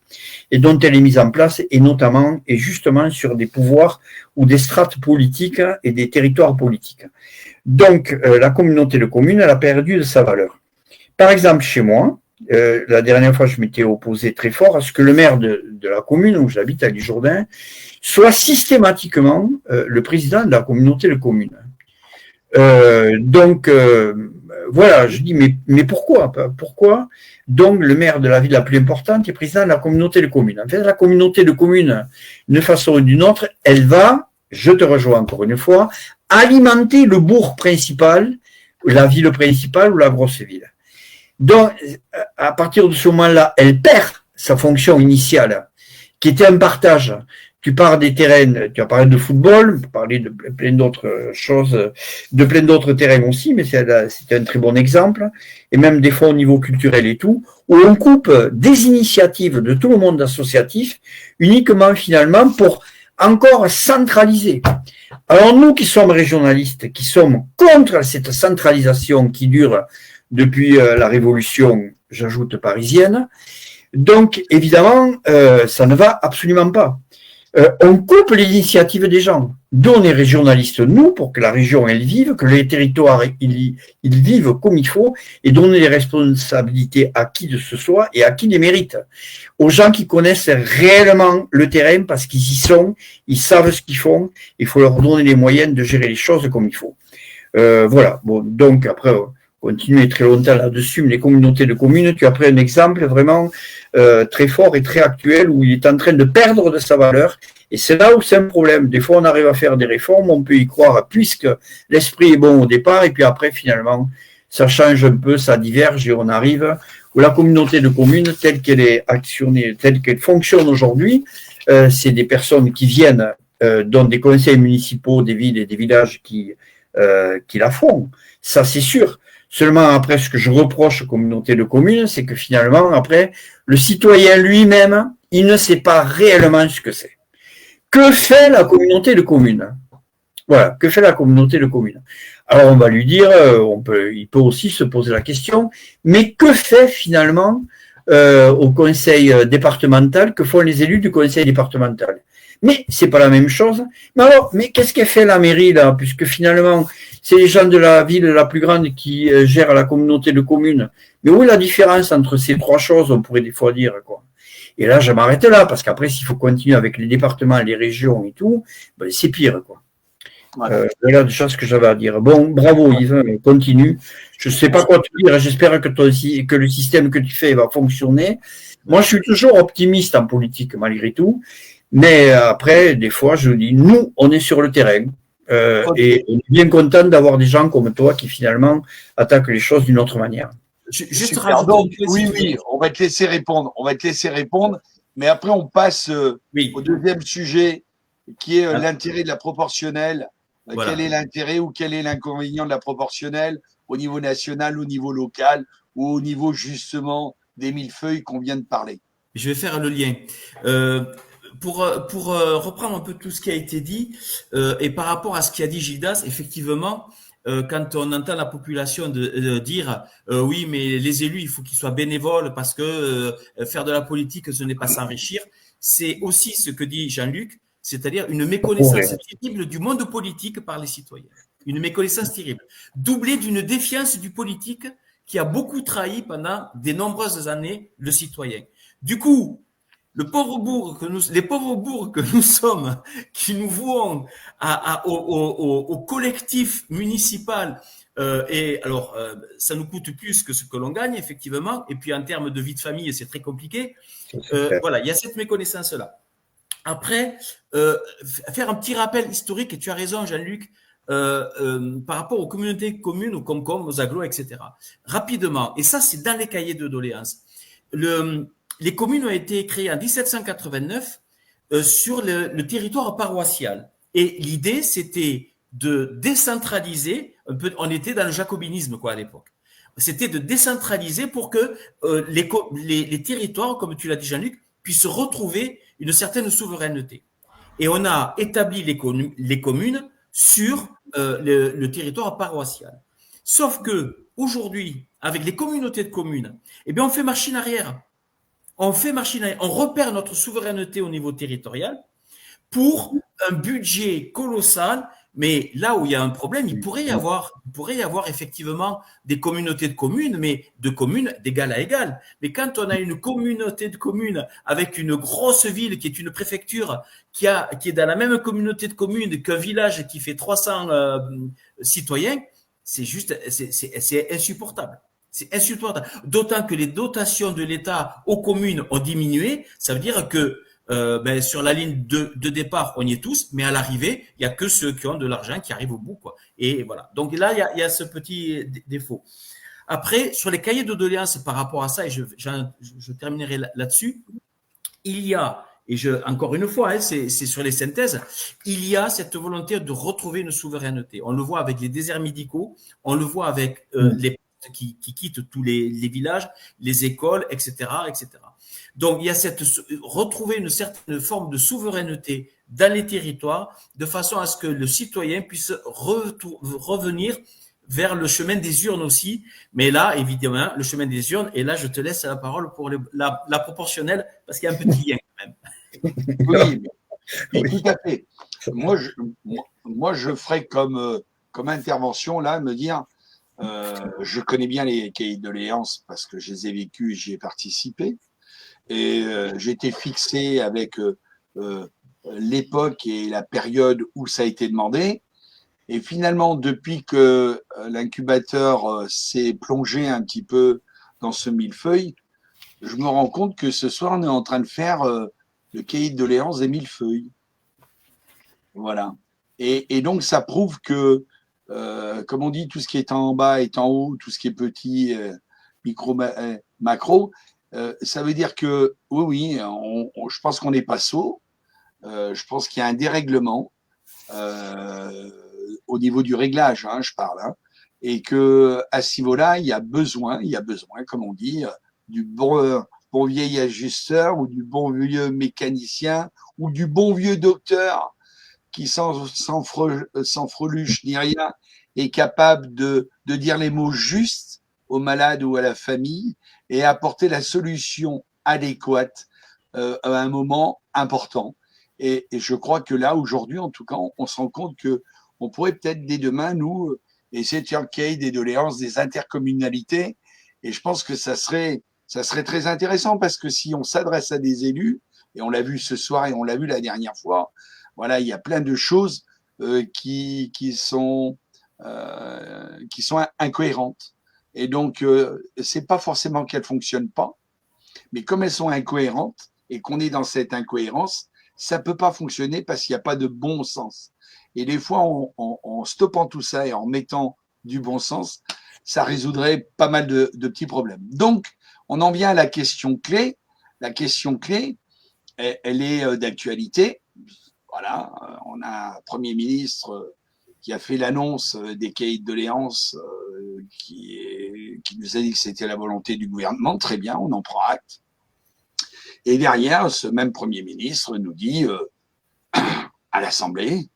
et dont elle est mise en place, et notamment et justement sur des pouvoirs ou des strates politiques et des territoires politiques. Donc, la communauté de communes, elle a perdu de sa valeur. Par exemple, chez moi, la dernière fois, je m'étais opposé très fort à ce que le maire de la commune où j'habite, à L'Isle-Jourdain, soit systématiquement le président de la communauté de communes. Voilà, je dis, mais pourquoi donc le maire de la ville la plus importante est président de la communauté de communes? En fait, la communauté de communes, d'une façon ou d'une autre, elle va, je te rejoins encore une fois, alimenter le bourg principal, la ville principale ou la grosse ville. Donc, à partir de ce moment-là, elle perd sa fonction initiale, qui était un partage. Tu parles des terrains, tu as parlé de football, on peut parler de plein d'autres choses, de plein d'autres terrains aussi, mais c'est un très bon exemple, et même des fois au niveau culturel et tout, où on coupe des initiatives de tout le monde associatif, uniquement finalement pour encore centraliser. Alors nous qui sommes régionalistes, qui sommes contre cette centralisation qui dure depuis la révolution, j'ajoute, parisienne. Donc, évidemment, ça ne va absolument pas. On coupe l'initiative des gens. D'où on est régionaliste, nous, pour que la région, elle vive, que les territoires, ils vivent comme il faut, et donner les responsabilités à qui de ce soit et à qui les mérite. Aux gens qui connaissent réellement le terrain, parce qu'ils y sont, ils savent ce qu'ils font, il faut leur donner les moyens de gérer les choses comme il faut. Voilà. Bon, donc, après, continuer très longtemps là-dessus, mais les communautés de communes, tu as pris un exemple vraiment très fort et très actuel où il est en train de perdre de sa valeur, et c'est là où c'est un problème. Des fois, on arrive à faire des réformes, on peut y croire puisque l'esprit est bon au départ, et puis après, finalement, ça change un peu, ça diverge, et on arrive où la communauté de communes, telle qu'elle est actionnée, telle qu'elle fonctionne aujourd'hui, c'est des personnes qui viennent dans des conseils municipaux des villes et des villages qui la font, ça c'est sûr. Seulement, après, ce que je reproche aux communautés de communes, c'est que finalement, après, le citoyen lui-même, il ne sait pas réellement ce que c'est. Que fait la communauté de communes? Voilà, que fait la communauté de communes? Alors, on va lui dire, il peut aussi se poser la question, mais que fait finalement au conseil départemental, que font les élus du conseil départemental? Mais c'est pas la même chose. Mais alors, qu'est-ce qu'a fait la mairie là? Puisque finalement, c'est les gens de la ville la plus grande qui gèrent la communauté de communes. Mais où est la différence entre ces trois choses, on pourrait des fois dire, quoi. Et là, je m'arrête là, parce qu'après, s'il faut continuer avec les départements, les régions et tout, ben, c'est pire, quoi. Voilà déjà ce que j'avais à dire. Bon, bravo Yves, continue. Je ne sais pas quoi te dire, j'espère que le système que tu fais va fonctionner. Moi, je suis toujours optimiste en politique, malgré tout. Mais après, des fois, je dis, nous, on est sur le terrain. Et on est bien content d'avoir des gens comme toi qui, finalement, attaquent les choses d'une autre manière. Donc, oui, on va te laisser répondre. Mais après, on passe au deuxième sujet, qui est l'intérêt de la proportionnelle. Voilà. Quel est l'intérêt ou quel est l'inconvénient de la proportionnelle au niveau national, au niveau local ou au niveau, justement, des millefeuilles qu'on vient de parler? Je vais faire le lien. Pour reprendre un peu tout ce qui a été dit et par rapport à ce qu'a dit Gildas, effectivement, quand on entend la population dire oui, mais les élus, il faut qu'ils soient bénévoles parce que faire de la politique, ce n'est pas s'enrichir. C'est aussi ce que dit Jean-Luc, c'est-à-dire une méconnaissance terrible du monde politique par les citoyens. Une méconnaissance terrible, doublée d'une défiance du politique qui a beaucoup trahi pendant de nombreuses années le citoyen. Du coup, les pauvres bourgs que nous sommes, qui nous vouons au collectif municipal, et alors ça nous coûte plus que ce que l'on gagne effectivement, et puis en termes de vie de famille c'est très compliqué. Voilà, il y a cette méconnaissance-là. Après, faire un petit rappel historique, et tu as raison Jean-Luc, par rapport aux communautés communes, aux COMCOM, aux agglos, etc. Rapidement, et ça c'est dans les cahiers de doléances, les communes ont été créées en 1789 sur le territoire paroissial. Et l'idée, c'était de décentraliser, un peu, on était dans le jacobinisme quoi, à l'époque. C'était de décentraliser pour que les territoires, comme tu l'as dit Jean-Luc, puissent retrouver une certaine souveraineté. Et on a établi les communes sur le territoire paroissial. Sauf que aujourd'hui, avec les communautés de communes, eh bien, on fait machine arrière. On repère notre souveraineté au niveau territorial pour un budget colossal. Mais là où il y a un problème, il pourrait y avoir effectivement des communautés de communes, mais de communes d'égal à égal. Mais quand on a une communauté de communes avec une grosse ville qui est une préfecture, qui est dans la même communauté de communes qu'un village qui fait 300 citoyens, c'est insupportable. C'est insupportable. D'autant que les dotations de l'État aux communes ont diminué. Ça veut dire que sur la ligne de départ, on y est tous, mais à l'arrivée, il n'y a que ceux qui ont de l'argent qui arrivent au bout, quoi. Et voilà. Donc là, il y a ce petit défaut. Après, sur les cahiers de doléances par rapport à ça, et je terminerai là-dessus, il y a, encore une fois, hein, c'est sur les synthèses, il y a cette volonté de retrouver une souveraineté. On le voit avec les déserts médicaux, on le voit avec les qui quittent tous les villages, les écoles, etc., etc. Donc, il y a retrouver une certaine forme de souveraineté dans les territoires, de façon à ce que le citoyen puisse revenir vers le chemin des urnes aussi. Mais là, évidemment, le chemin des urnes, et là, je te laisse la parole pour la proportionnelle, parce qu'il y a un petit lien quand même. Oui, tout à fait. Moi, je ferais comme intervention, là, me dire, je connais bien les cahiers de doléances parce que je les ai vécus et j'y ai participé. Et j'ai été fixé avec l'époque et la période où ça a été demandé. Et finalement, depuis que l'incubateur s'est plongé un petit peu dans ce millefeuille, je me rends compte que ce soir, on est en train de faire le cahier de doléances des millefeuilles. Voilà. Et donc, ça prouve que comme on dit, tout ce qui est en bas est en haut, tout ce qui est petit, micro, macro, ça veut dire que oui, je pense qu'on n'est pas sot. Je pense qu'il y a un dérèglement au niveau du réglage, je parle, et que à ce niveau-là, il y a besoin, comme on dit, du bon vieil ajusteur ou du bon vieux mécanicien ou du bon vieux docteur qui sans freluche ni rien est capable de dire les mots justes au malade ou à la famille et apporter la solution adéquate à un moment important. Et je crois que là, aujourd'hui, en tout cas, on se rend compte que on pourrait peut-être dès demain, nous, essayer de faire le cahier des doléances des intercommunalités. Et je pense que ça serait très intéressant parce que si on s'adresse à des élus, et on l'a vu ce soir et on l'a vu la dernière fois, voilà, il y a plein de choses qui sont incohérentes. Et donc, c'est pas forcément qu'elles fonctionnent pas, mais comme elles sont incohérentes et qu'on est dans cette incohérence, ça peut pas fonctionner parce qu'il n'y a pas de bon sens. Et des fois, en stoppant tout ça et en mettant du bon sens, ça résoudrait pas mal de petits problèmes. Donc, on en vient à la question clé. La question clé, elle est d'actualité. Voilà, on a un Premier ministre qui a fait l'annonce des cahiers de doléances qui nous a dit que c'était la volonté du gouvernement. Très bien, on en prend acte. Et derrière, ce même Premier ministre nous dit à l'Assemblée,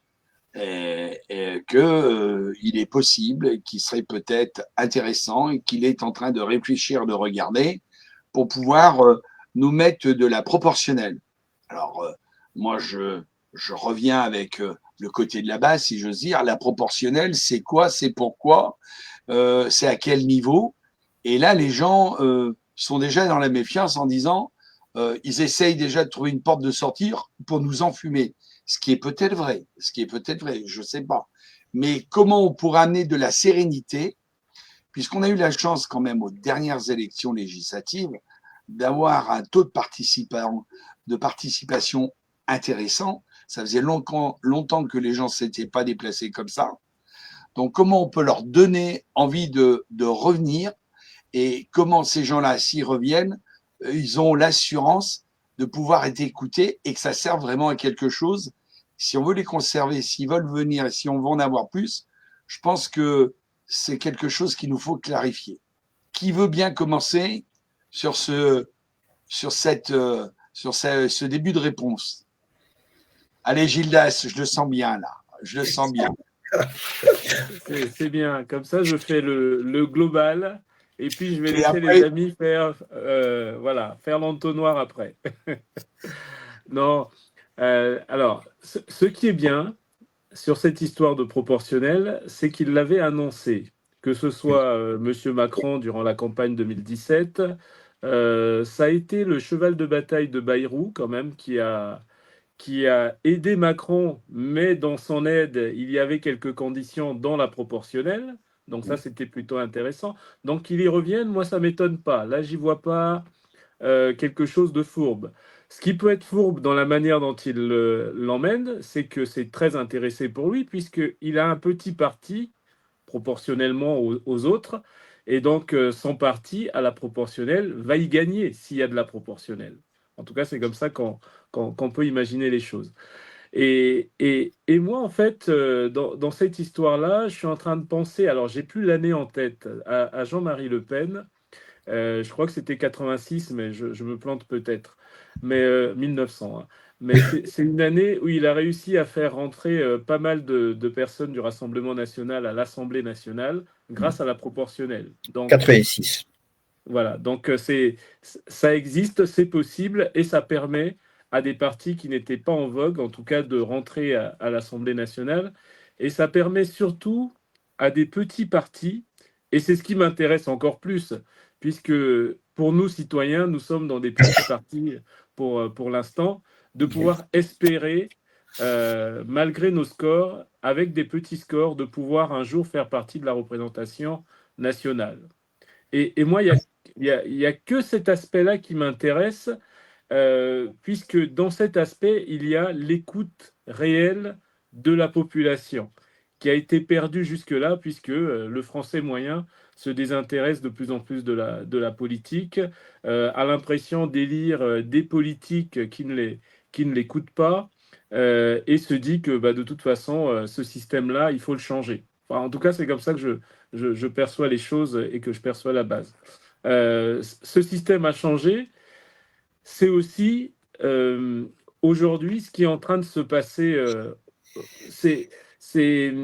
et que il est possible, qu'il serait peut-être intéressant et qu'il est en train de réfléchir, de regarder pour pouvoir nous mettre de la proportionnelle. Alors, moi, je reviens avec le côté de la base, si j'ose dire. La proportionnelle, c'est quoi? C'est pourquoi? C'est à quel niveau? Et là, les gens sont déjà dans la méfiance en disant, ils essayent déjà de trouver une porte de sortie pour nous enfumer. Ce qui est peut-être vrai, je ne sais pas. Mais comment on pourra amener de la sérénité, puisqu'on a eu la chance quand même aux dernières élections législatives d'avoir un taux de participation intéressant. Ça faisait longtemps que les gens ne s'étaient pas déplacés comme ça. Donc, comment on peut leur donner envie de revenir et comment ces gens-là, s'ils reviennent, ils ont l'assurance de pouvoir être écoutés et que ça serve vraiment à quelque chose. Si on veut les conserver, s'ils veulent venir et si on veut en avoir plus, je pense que c'est quelque chose qu'il nous faut clarifier. Qui veut bien commencer sur ce début de réponse? Allez, Gildas, je le sens bien là. Je le sens bien. C'est bien. Comme ça, je fais le global. Et puis, je vais Et laisser après, les amis faire, voilà, faire l'entonnoir après. Non. Alors, ce qui est bien sur cette histoire de proportionnel, c'est qu'il l'avait annoncé. Que ce soit M. Macron durant la campagne 2017, ça a été le cheval de bataille de Bayrou, quand même, qui a aidé Macron, mais dans son aide, il y avait quelques conditions dans la proportionnelle. Donc ça, c'était plutôt intéressant. Donc qu'il y revienne, moi, ça m'étonne pas. Là, j'y vois pas quelque chose de fourbe. Ce qui peut être fourbe dans la manière dont il l'emmène, c'est que c'est très intéressé pour lui, puisqu'il a un petit parti proportionnellement aux autres, et donc son parti à la proportionnelle va y gagner s'il y a de la proportionnelle. En tout cas, c'est comme ça qu'on peut imaginer les choses. Et moi, en fait, dans cette histoire-là, je suis en train de penser, alors j'ai plus l'année en tête, à Jean-Marie Le Pen. Je crois que c'était 86, mais je me plante peut-être. Mais 1900. Hein. Mais c'est une année où il a réussi à faire rentrer pas mal de personnes du Rassemblement national à l'Assemblée nationale grâce à la proportionnelle. Donc 86. voilà, donc ça existe, c'est possible et ça permet à des partis qui n'étaient pas en vogue, en tout cas, de rentrer à l'Assemblée nationale. Et ça permet surtout à des petits partis, et c'est ce qui m'intéresse encore plus, puisque pour nous, citoyens, nous sommes dans des petits partis pour l'instant, de pouvoir espérer, malgré nos scores, avec des petits scores, de pouvoir un jour faire partie de la représentation nationale. Et moi, il y a que cet aspect-là qui m'intéresse, puisque dans cet aspect, il y a l'écoute réelle de la population, qui a été perdue jusque-là, puisque le français moyen se désintéresse de plus en plus de la politique, a l'impression d'élire des politiques qui ne l'écoutent pas, et se dit que bah, de toute façon, ce système-là, il faut le changer. Enfin, en tout cas, c'est comme ça que je perçois les choses et que je perçois la base. Ce système a changé. C'est aussi aujourd'hui ce qui est en train de se passer. C'est c'est-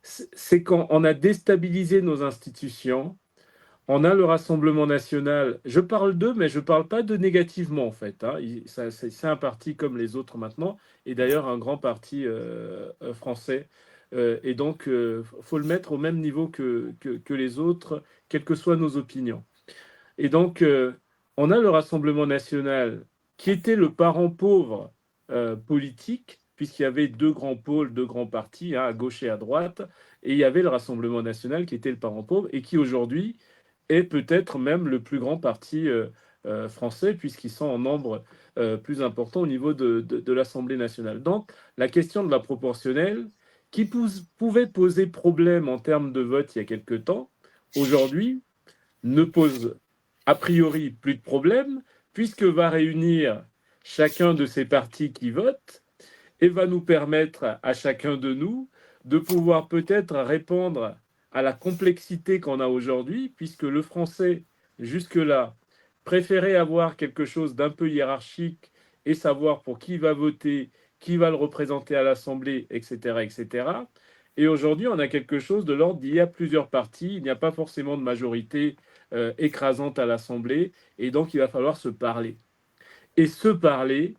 c'est quand on a déstabilisé nos institutions. On a le Rassemblement national. Je parle d'eux, mais je ne parle pas de négativement, en fait. Hein. C'est un parti comme les autres maintenant, et d'ailleurs un grand parti français. Et donc, il faut le mettre au même niveau que les autres, quelles que soient nos opinions. Et donc, on a le Rassemblement national qui était le parent pauvre politique, puisqu'il y avait deux grands pôles, deux grands partis, hein, à gauche et à droite, et il y avait le Rassemblement national qui était le parent pauvre et qui aujourd'hui est peut-être même le plus grand parti français, puisqu'ils sont en nombre plus important au niveau de l'Assemblée nationale. Donc, la question de la proportionnelle, qui pouvait poser problème en termes de vote il y a quelque temps, aujourd'hui, ne pose a priori plus de problème, puisque va réunir chacun de ces partis qui votent et va nous permettre à chacun de nous de pouvoir peut-être répondre à la complexité qu'on a aujourd'hui, puisque le français, jusque-là, préférait avoir quelque chose d'un peu hiérarchique et savoir pour qui il va voter, qui va le représenter à l'Assemblée, etc., etc. Et aujourd'hui, on a quelque chose de l'ordre d'il y a plusieurs partis, il n'y a pas forcément de majorité écrasante à l'Assemblée, et donc il va falloir se parler. Et se parler,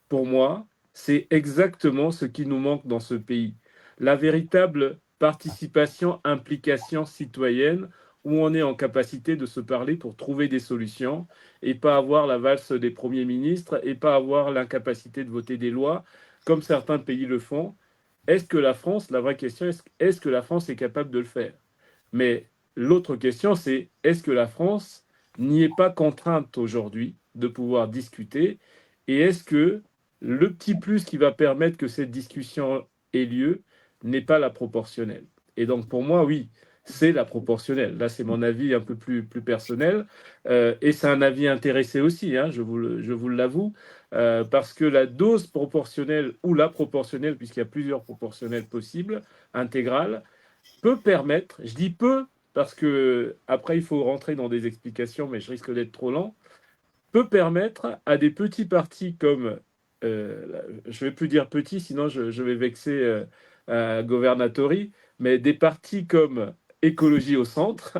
pour moi, c'est exactement ce qui nous manque dans ce pays. La véritable participation, implication citoyenne, où on est en capacité de se parler pour trouver des solutions et pas avoir la valse des premiers ministres et pas avoir l'incapacité de voter des lois comme certains pays le font. Est-ce que la France, la vraie question, est-ce que la France est capable de le faire? Mais l'autre question, c'est est-ce que la France n'y est pas contrainte aujourd'hui de pouvoir discuter? Et est-ce que le petit plus qui va permettre que cette discussion ait lieu n'est pas la proportionnelle? Et donc pour moi, oui, c'est la proportionnelle. Là, c'est mon avis un peu plus personnel. Et c'est un avis intéressé aussi, hein, je vous l'avoue, parce que la dose proportionnelle ou la proportionnelle, puisqu'il y a plusieurs proportionnelles possibles, intégrales, peut permettre, je dis peut, parce que après il faut rentrer dans des explications, mais je risque d'être trop lent, peut permettre à des petits partis comme, je ne vais plus dire petits, sinon je vais vexer Governatori, mais des partis comme Écologie au centre,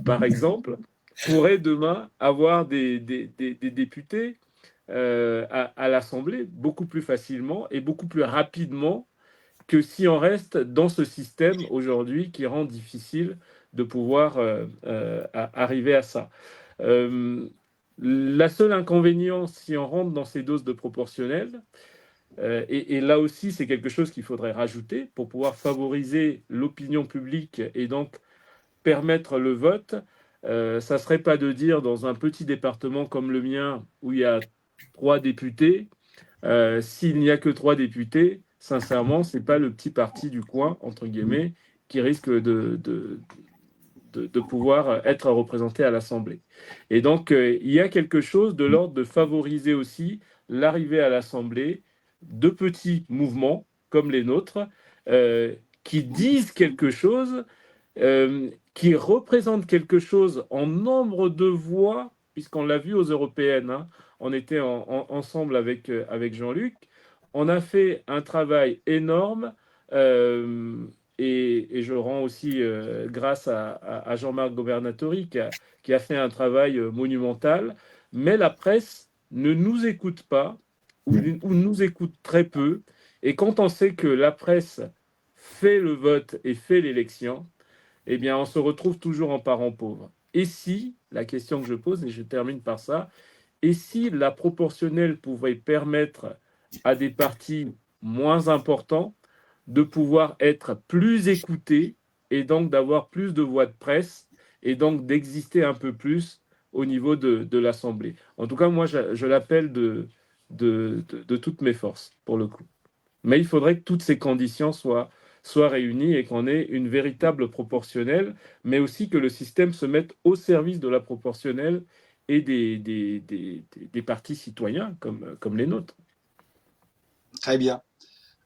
par exemple, pourraient demain avoir des députés à l'Assemblée beaucoup plus facilement et beaucoup plus rapidement que si on reste dans ce système aujourd'hui qui rend difficile de pouvoir arriver à ça. La seule inconvénient, si on rentre dans ces doses de proportionnel, et là aussi c'est quelque chose qu'il faudrait rajouter pour pouvoir favoriser l'opinion publique et donc permettre le vote, ça ne serait pas de dire dans un petit département comme le mien où il y a 3 députés, s'il n'y a que 3 députés, sincèrement, ce n'est pas le petit parti du coin, entre guillemets, qui risque de pouvoir être représenté à l'Assemblée. Et donc, il y a quelque chose de l'ordre de favoriser aussi l'arrivée à l'Assemblée de petits mouvements comme les nôtres, qui disent quelque chose, qui représentent quelque chose en nombre de voix, puisqu'on l'a vu aux européennes, hein, on était ensemble avec Jean-Luc, on a fait un travail énorme, et je rends aussi grâce à Jean-Marc Governatori qui a fait un travail monumental, mais la presse ne nous écoute pas, ou nous écoute très peu, et quand on sait que la presse fait le vote et fait l'élection, eh bien on se retrouve toujours en parent pauvre. Et si, la question que je pose, et je termine par ça, et si la proportionnelle pouvait permettre à des partis moins importants de pouvoir être plus écoutés et donc d'avoir plus de voix de presse et donc d'exister un peu plus au niveau de l'Assemblée. En tout cas, moi, je l'appelle de toutes mes forces, pour le coup. Mais il faudrait que toutes ces conditions soient réunies et qu'on ait une véritable proportionnelle, mais aussi que le système se mette au service de la proportionnelle et des partis citoyens comme les nôtres. Très bien.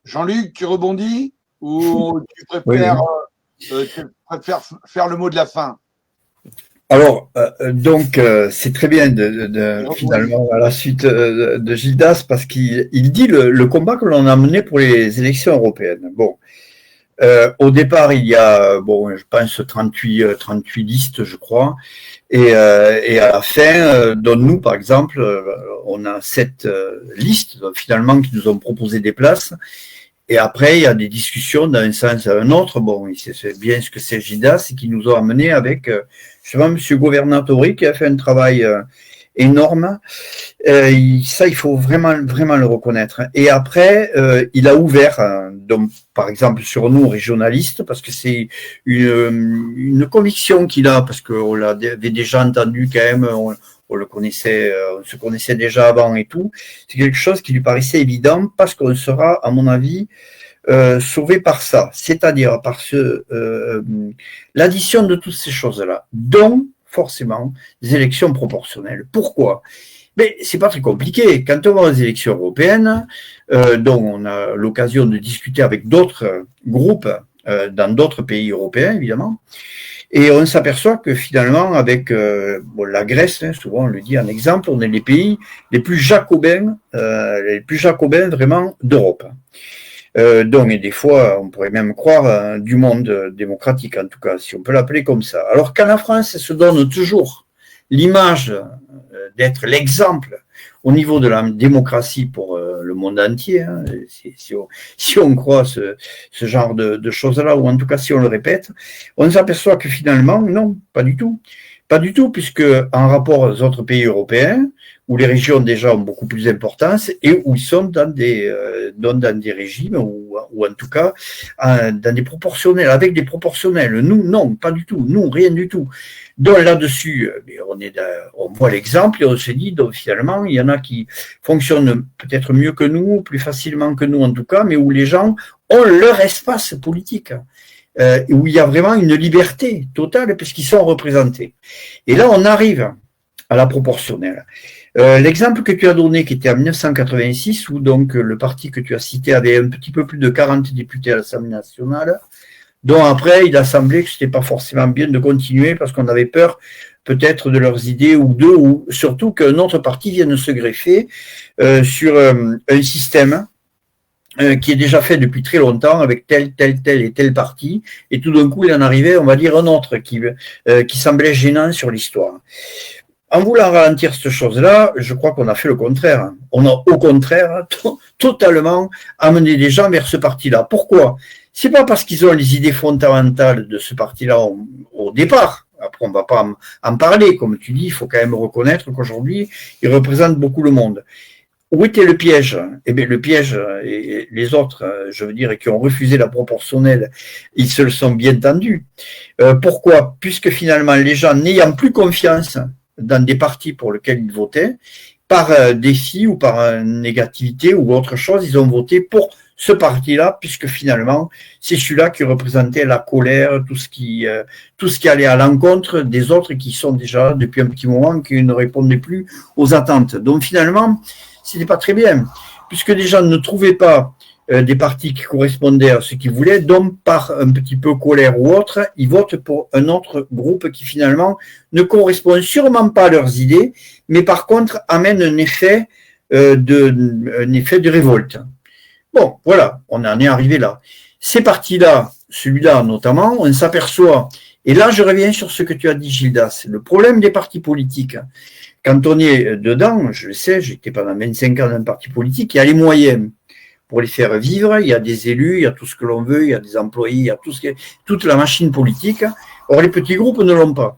Jean-Luc, tu rebondis ou tu préfères, faire le mot de la fin? Alors, c'est très bien finalement à la suite de Gildas parce qu'il dit le combat que l'on a mené pour les élections européennes. Bon, au départ, il y a, je pense 38 listes, je crois, et à la fin, dont nous, par exemple, on a 7 listes finalement qui nous ont proposé des places. Et après, il y a des discussions d'un sens à un autre. Bon, c'est bien ce que c'est Gildas et qui nous ont amené avec justement M. Governatori qui a fait un travail énorme. Ça, il faut vraiment le reconnaître. Et après, il a ouvert, donc, par exemple, sur nous, régionalistes, parce que c'est une conviction qu'il a, parce qu'on l'avait déjà entendu quand même, on le connaissait, on se connaissait déjà avant et tout. C'est quelque chose qui lui paraissait évident parce qu'on sera, à mon avis, sauvé par ça, c'est-à-dire par l'addition de toutes ces choses-là, dont forcément des élections proportionnelles. Pourquoi? Mais c'est pas très compliqué. Quand on va aux élections européennes, dont on a l'occasion de discuter avec d'autres groupes dans d'autres pays européens, évidemment. Et on s'aperçoit que finalement, avec la Grèce, hein, souvent on le dit en exemple, on est les pays les plus jacobins vraiment d'Europe. Donc, et des fois, on pourrait même croire du monde démocratique, en tout cas, si on peut l'appeler comme ça. Alors quand la France se donne toujours l'image d'être l'exemple au niveau de la démocratie pour le monde entier, hein, si on croit ce genre de choses-là, ou en tout cas si on le répète, on s'aperçoit que finalement, non, pas du tout. Pas du tout, puisque en rapport aux autres pays européens, où les régions déjà ont beaucoup plus d'importance et où ils sont dans des régimes ou en tout cas dans des proportionnels, avec des proportionnels. Nous, non, pas du tout. Nous, rien du tout. Donc là-dessus, on voit l'exemple et on se dit, donc finalement, il y en a qui fonctionnent peut-être mieux que nous, plus facilement que nous en tout cas, mais où les gens ont leur espace politique. Où il y a vraiment une liberté totale puisqu'ils sont représentés. Et là, on arrive à la proportionnelle. L'exemple que tu as donné, qui était en 1986, où donc le parti que tu as cité avait un petit peu plus de 40 députés à l'Assemblée nationale, dont après, il a semblé que ce n'était pas forcément bien de continuer parce qu'on avait peur peut-être de leurs idées ou surtout qu'un autre parti vienne se greffer sur un système qui est déjà fait depuis très longtemps avec tel et tel parti, et tout d'un coup il en arrivait, on va dire, un autre qui semblait gênant sur l'histoire. En voulant ralentir cette chose-là, je crois qu'on a fait le contraire. On a au contraire totalement amené les gens vers ce parti-là. Pourquoi ? C'est pas parce qu'ils ont les idées fondamentales de ce parti-là au départ. Après, on va pas en parler. Comme tu dis, il faut quand même reconnaître qu'aujourd'hui, ils représentent beaucoup le monde. Où était le piège ? Eh bien, le piège, et les autres, je veux dire, qui ont refusé la proportionnelle, ils se le sont bien tendus. Pourquoi ? Puisque finalement, les gens n'ayant plus confiance dans des partis pour lesquels ils votaient, par défi ou par négativité ou autre chose, ils ont voté pour ce parti-là, puisque finalement, c'est celui-là qui représentait la colère, tout ce qui allait à l'encontre des autres qui sont déjà, depuis un petit moment, qui ne répondaient plus aux attentes. Donc finalement, c'était pas très bien, puisque les gens ne trouvaient pas des partis qui correspondaient à ce qu'ils voulaient, donc par un petit peu colère ou autre, ils votent pour un autre groupe qui finalement ne correspond sûrement pas à leurs idées, mais par contre amène un effet de révolte. Bon, voilà, on en est arrivé là. Ces partis-là, celui-là notamment, on s'aperçoit, et là je reviens sur ce que tu as dit, Gildas, le problème des partis politiques. Quand on est dedans, je le sais, j'étais pendant 25 ans dans un parti politique, il y a les moyens pour les faire vivre, il y a des élus, il y a tout ce que l'on veut, il y a des employés, il y a toute la machine politique. Or, les petits groupes ne l'ont pas.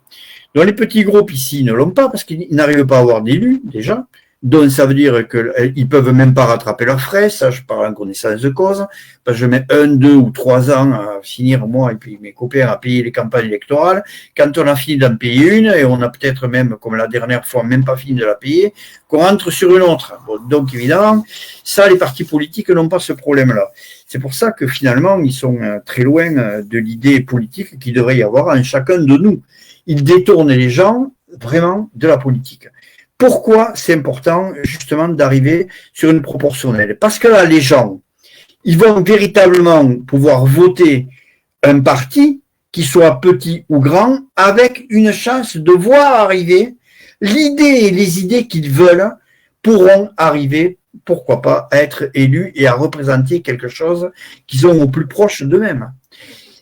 Donc, les petits groupes ici ne l'ont pas parce qu'ils n'arrivent pas à avoir d'élus, déjà. Donc, ça veut dire qu'ils peuvent même pas rattraper leurs frais. Ça, je parle en connaissance de cause. Parce que je mets 1, 2 ou 3 ans à finir, moi et puis mes copains, à payer les campagnes électorales. Quand on a fini d'en payer une, et on a peut-être même, comme la dernière fois, même pas fini de la payer, qu'on rentre sur une autre. Bon, donc, évidemment, ça, les partis politiques n'ont pas ce problème-là. C'est pour ça que finalement, ils sont très loin de l'idée politique qu'il devrait y avoir en chacun de nous. Ils détournent les gens vraiment de la politique. Pourquoi c'est important justement d'arriver sur une proportionnelle ? Parce que là, les gens, ils vont véritablement pouvoir voter un parti, qui soit petit ou grand, avec une chance de voir arriver l'idée et les idées qu'ils veulent pourront arriver, pourquoi pas, à être élus et à représenter quelque chose qu'ils ont au plus proche d'eux-mêmes.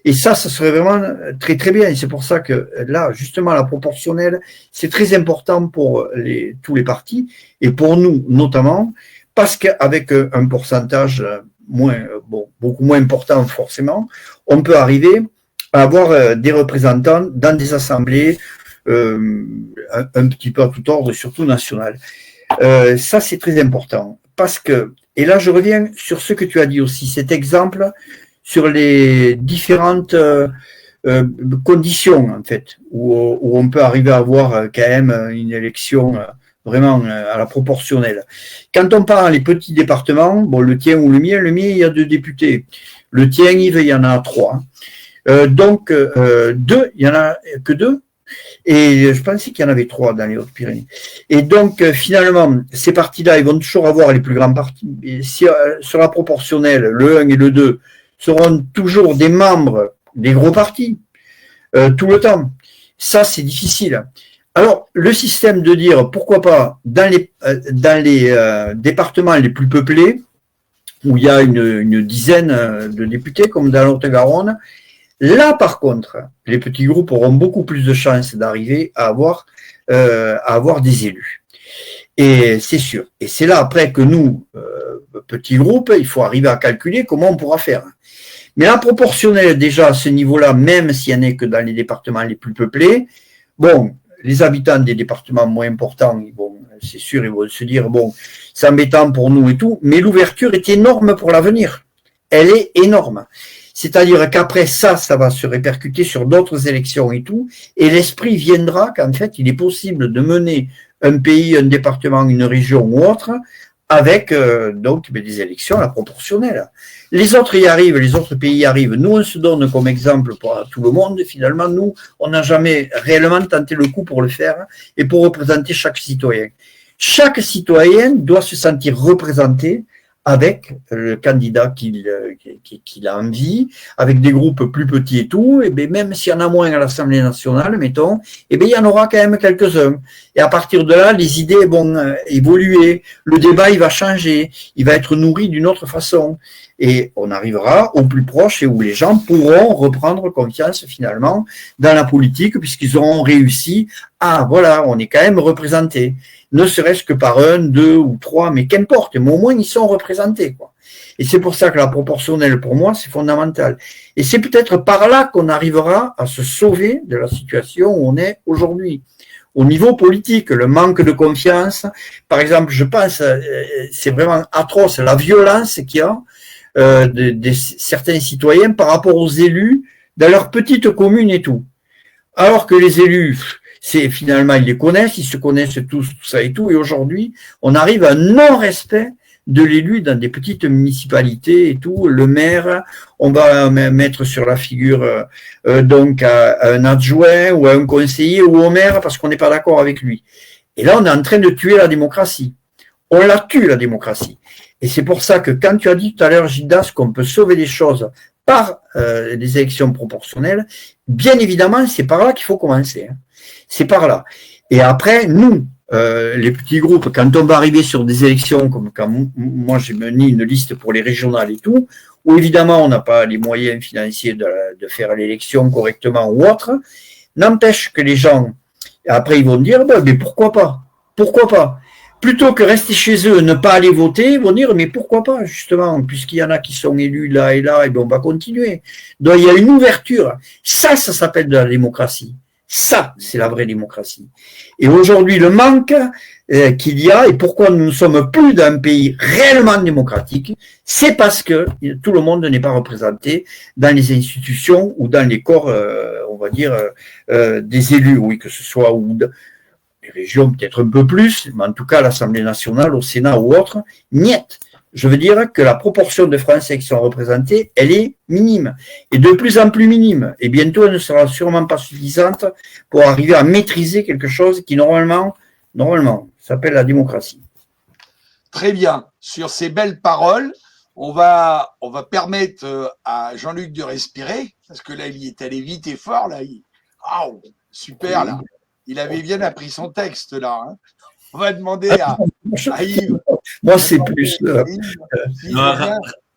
Et ça serait vraiment très très bien. Et c'est pour ça que là, justement, la proportionnelle, c'est très important pour tous les partis et pour nous notamment, parce qu'avec un pourcentage beaucoup moins important forcément, on peut arriver à avoir des représentants dans des assemblées un petit peu à tout ordre, surtout nationales. Ça, c'est très important. Parce que, et là, je reviens sur ce que tu as dit aussi, cet exemple sur les différentes conditions, en fait, où on peut arriver à avoir quand même une élection vraiment à la proportionnelle. Quand on parle des petits départements, bon, le tien ou le mien, il y a 2 députés. Le tien, Yves, il y en a 3. Donc, 2, il y en a que 2. Et je pensais qu'il y en avait 3 dans les Hautes-Pyrénées. Et donc, finalement, ces partis-là, ils vont toujours avoir les plus grands partis. Et si, sur la proportionnelle, le 1 et le 2 seront toujours des membres des gros partis tout le temps. Ça, c'est difficile. Alors, le système de dire, pourquoi pas, dans les départements les plus peuplés, où il y a une dizaine de députés, comme dans l'Haute-Garonne, là, par contre, les petits groupes auront beaucoup plus de chances d'arriver à avoir des élus. Et c'est sûr. Et c'est là, après, que nous, petits groupes, il faut arriver à calculer comment on pourra faire. Mais la proportionnelle, déjà, à ce niveau-là, même s'il n'y en est que dans les départements les plus peuplés, bon, les habitants des départements moins importants, c'est sûr, ils vont se dire, bon, c'est embêtant pour nous et tout, mais l'ouverture est énorme pour l'avenir. Elle est énorme. C'est-à-dire qu'après ça va se répercuter sur d'autres élections et tout, et l'esprit viendra qu'en fait, il est possible de mener un pays, un département, une région ou autre, avec donc des élections à la proportionnelle. Les autres y arrivent, les autres pays y arrivent. Nous, on se donne comme exemple pour tout le monde. Finalement, nous, on n'a jamais réellement tenté le coup pour le faire et pour représenter chaque citoyen. Chaque citoyen doit se sentir représenté avec le candidat qu'il a envie, avec des groupes plus petits et tout, et bien même s'il y en a moins à l'Assemblée nationale, mettons, et bien il y en aura quand même quelques-uns. Et à partir de là, les idées vont évoluer, le débat il va changer, il va être nourri d'une autre façon. Et on arrivera au plus proche et où les gens pourront reprendre confiance finalement dans la politique puisqu'ils auront réussi à, voilà, on est quand même représentés. Ne serait-ce que par 1, 2 ou 3, mais qu'importe, mais au moins ils sont représentés, quoi. Et c'est pour ça que la proportionnelle, pour moi, c'est fondamental. Et c'est peut-être par là qu'on arrivera à se sauver de la situation où on est aujourd'hui. Au niveau politique, le manque de confiance, par exemple, je pense, c'est vraiment atroce, la violence qu'il y a de certains citoyens par rapport aux élus dans leur petite commune et tout. Alors que les élus, c'est finalement, ils les connaissent, ils se connaissent tous, tout ça et tout, et aujourd'hui, on arrive à un non-respect de l'élu dans des petites municipalités et tout. Le maire, on va mettre sur la figure donc à un adjoint ou à un conseiller ou au maire parce qu'on n'est pas d'accord avec lui. Et là, on est en train de tuer la démocratie. On la tue, la démocratie. Et c'est pour ça que quand tu as dit tout à l'heure, Gildas, qu'on peut sauver les choses par des élections proportionnelles, bien évidemment, c'est par là qu'il faut commencer. Hein. C'est par là. Et après, nous, les petits groupes, quand on va arriver sur des élections, comme quand moi j'ai mené une liste pour les régionales et tout, où évidemment on n'a pas les moyens financiers de faire l'élection correctement ou autre, n'empêche que les gens, après ils vont dire, mais pourquoi pas? Pourquoi pas? Plutôt que rester chez eux, ne pas aller voter, ils vont dire, mais pourquoi pas, justement, puisqu'il y en a qui sont élus là, et bien on va continuer. Donc il y a une ouverture. Ça s'appelle de la démocratie. Ça, c'est la vraie démocratie. Et aujourd'hui, le manque qu'il y a, et pourquoi nous ne sommes plus dans un pays réellement démocratique, c'est parce que tout le monde n'est pas représenté dans les institutions ou dans les corps, on va dire, des élus, oui, que ce soit ou les régions peut-être un peu plus, mais en tout cas à l'Assemblée nationale, au Sénat ou autre, niet. Je veux dire que la proportion de Français qui sont représentés, elle est minime, et de plus en plus minime. Et bientôt, elle ne sera sûrement pas suffisante pour arriver à maîtriser quelque chose qui, normalement, s'appelle la démocratie. Très bien. Sur ces belles paroles, on va permettre à Jean-Luc de respirer, parce que là, il y est allé vite et fort. Là, super, là. Il avait bien appris son texte, là. Hein. On va demander à Yves. Moi, c'est plus.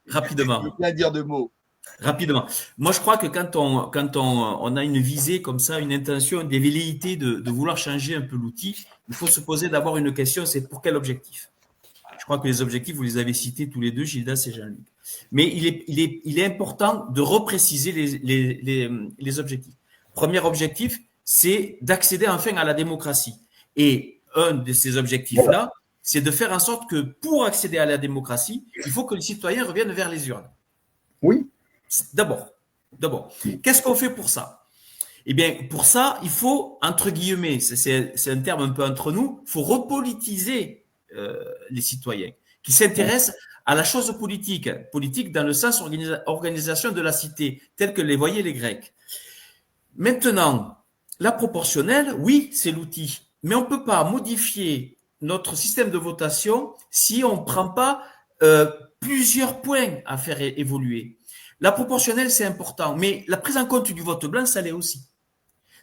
Rapidement. Je veux bien dire deux mots. Rapidement. Moi, je crois que quand on a une visée comme ça, une intention, des velléités de vouloir changer un peu l'outil, il faut se poser d'abord une question, c'est pour quel objectif? Je crois que les objectifs, vous les avez cités tous les deux, Gildas et Jean-Luc. Mais il est important de repréciser les objectifs. Premier objectif, c'est d'accéder enfin à la démocratie. Et un de ces objectifs-là, c'est de faire en sorte que pour accéder à la démocratie, il faut que les citoyens reviennent vers les urnes. Oui. D'abord. Qu'est-ce qu'on fait pour ça? Eh bien, pour ça, il faut, entre guillemets, c'est un terme un peu entre nous, il faut repolitiser les citoyens qui s'intéressent à la chose politique dans le sens organisation de la cité, tel que les voyaient les Grecs. Maintenant, la proportionnelle, oui, c'est l'outil, mais on ne peut pas modifier notre système de votation si on ne prend pas plusieurs points à faire évoluer. La proportionnelle, c'est important, mais la prise en compte du vote blanc, ça l'est aussi.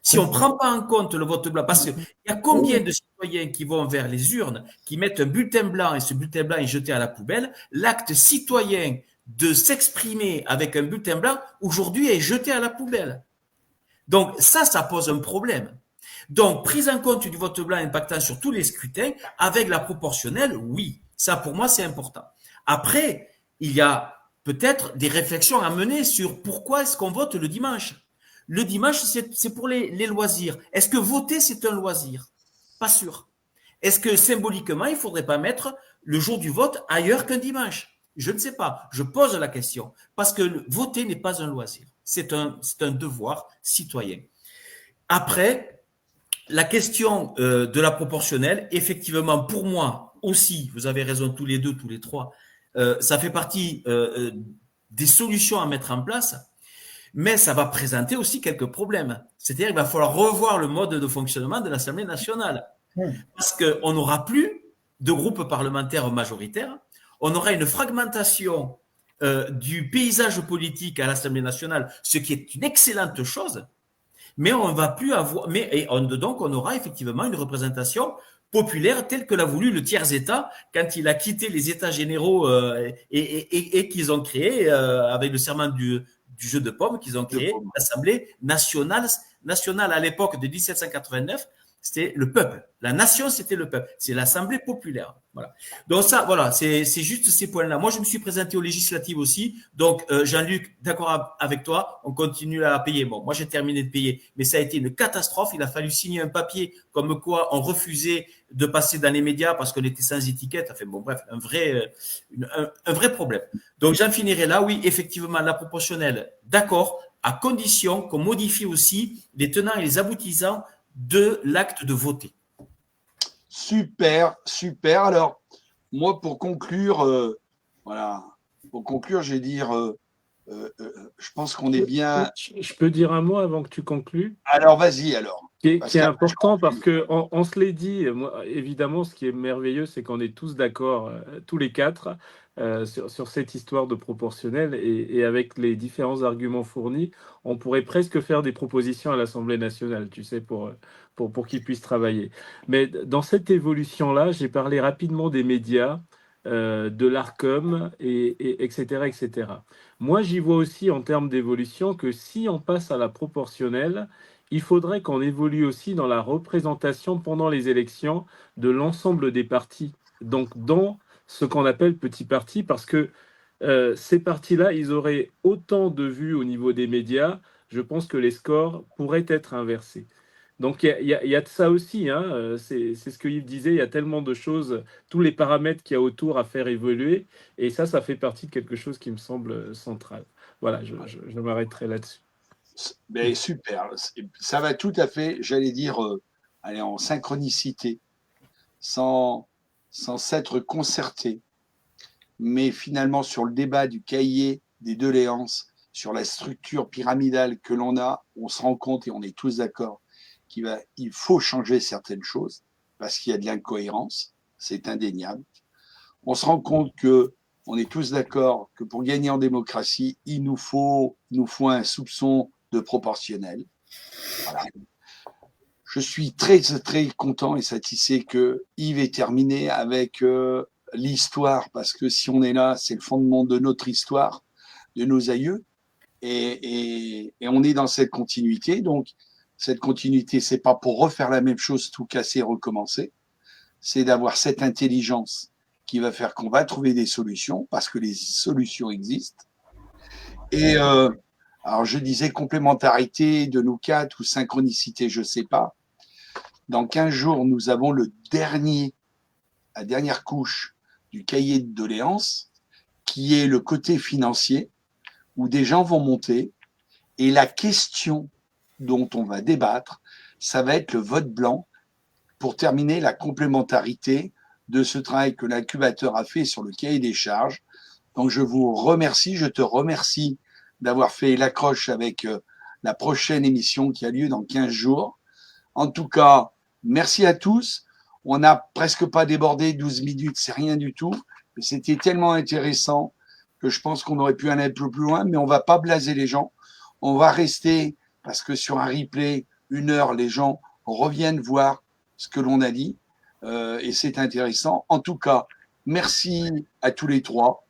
Si on ne prend pas en compte le vote blanc, parce qu'il y a combien de citoyens qui vont vers les urnes, qui mettent un bulletin blanc et ce bulletin blanc est jeté à la poubelle, l'acte citoyen de s'exprimer avec un bulletin blanc, aujourd'hui, est jeté à la poubelle. Donc ça pose un problème. Donc, prise en compte du vote blanc impactant sur tous les scrutins, avec la proportionnelle, oui. Ça, pour moi, c'est important. Après, il y a peut-être des réflexions à mener sur pourquoi est-ce qu'on vote le dimanche. Le dimanche, c'est pour les loisirs. Est-ce que voter, c'est un loisir? Pas sûr. Est-ce que symboliquement, il ne faudrait pas mettre le jour du vote ailleurs qu'un dimanche? Je ne sais pas. Je pose la question. Parce que voter n'est pas un loisir. C'est un devoir citoyen. Après, la question de la proportionnelle, effectivement, pour moi aussi, vous avez raison tous les deux, tous les trois, ça fait partie des solutions à mettre en place. Mais ça va présenter aussi quelques problèmes. C'est-à-dire qu'il va falloir revoir le mode de fonctionnement de l'Assemblée nationale. Parce qu'on n'aura plus de groupe parlementaire majoritaire. On aura une fragmentation du paysage politique à l'Assemblée nationale, ce qui est une excellente chose. Mais on ne va plus avoir. Donc, on aura effectivement une représentation populaire telle que l'a voulu le tiers-État quand il a quitté les États généraux et qu'ils ont créé, avec le serment du jeu de paume, qu'ils ont créé l'Assemblée nationale à l'époque de 1789, c'était le peuple. La nation, c'était le peuple. C'est l'Assemblée populaire. Voilà. Donc ça, voilà, c'est juste ces points-là. Moi, je me suis présenté aux législatives aussi. Donc, Jean-Luc, d'accord avec toi, on continue à payer. Bon, moi, j'ai terminé de payer, mais ça a été une catastrophe. Il a fallu signer un papier comme quoi on refusait de passer dans les médias parce qu'on était sans étiquette. Enfin, bon, bref, un vrai problème. Donc, j'en finirai là. Oui, effectivement, la proportionnelle, d'accord, à condition qu'on modifie aussi les tenants et les aboutissants de l'acte de voter. Super, super. Alors, moi, pour conclure, je vais dire, je pense qu'on est bien. Je peux dire un mot avant que tu conclues? Alors, vas-y, alors. Qui est important parce qu'on se l'est dit, moi, évidemment, ce qui est merveilleux, c'est qu'on est tous d'accord, tous les quatre, sur cette histoire de proportionnel et avec les différents arguments fournis, on pourrait presque faire des propositions à l'Assemblée nationale, tu sais, pour qu'ils puissent travailler. Mais dans cette évolution-là, j'ai parlé rapidement des médias, de l'ARCOM, etc., etc. Moi, j'y vois aussi en termes d'évolution que si on passe à la proportionnelle, il faudrait qu'on évolue aussi dans la représentation pendant les élections de l'ensemble des partis. Donc, dans ce qu'on appelle petits partis, parce que ces partis-là, ils auraient autant de vues au niveau des médias, je pense que les scores pourraient être inversés. Donc, il y a de ça aussi, hein. C'est ce que Yves disait, il y a tellement de choses, tous les paramètres qu'il y a autour à faire évoluer, et ça fait partie de quelque chose qui me semble central. Voilà, je m'arrêterai là-dessus. Ben, super, ça va tout à fait, j'allais dire, aller en synchronicité, sans s'être concerté, mais finalement sur le débat du cahier des doléances, sur la structure pyramidale que l'on a, on se rend compte et on est tous d'accord qu'il faut changer certaines choses parce qu'il y a de l'incohérence, c'est indéniable. On se rend compte que on est tous d'accord que pour gagner en démocratie, il nous faut un soupçon de proportionnel. Voilà. Je suis très, très content et satisfait que Yves ait terminé avec l'histoire, parce que si on est là, c'est le fondement de notre histoire, de nos aïeux, et on est dans cette continuité. Donc, cette continuité, c'est pas pour refaire la même chose, tout casser, recommencer. C'est d'avoir cette intelligence qui va faire qu'on va trouver des solutions, parce que les solutions existent. Et alors, je disais complémentarité de nous quatre ou synchronicité, je ne sais pas. Dans 15 jours, nous avons la dernière couche du cahier de doléances, qui est le côté financier, où des gens vont monter. Et la question dont on va débattre, ça va être le vote blanc pour terminer la complémentarité de ce travail que l'incubateur a fait sur le cahier des charges. Donc, je te remercie d'avoir fait l'accroche avec la prochaine émission qui a lieu dans 15 jours. En tout cas, merci à tous. On n'a presque pas débordé 12 minutes, c'est rien du tout. Mais c'était tellement intéressant que je pense qu'on aurait pu aller un peu plus loin, mais on va pas blaser les gens. On va rester, parce que sur un replay, 1 heure, les gens reviennent voir ce que l'on a dit, et c'est intéressant. En tout cas, merci à tous les trois,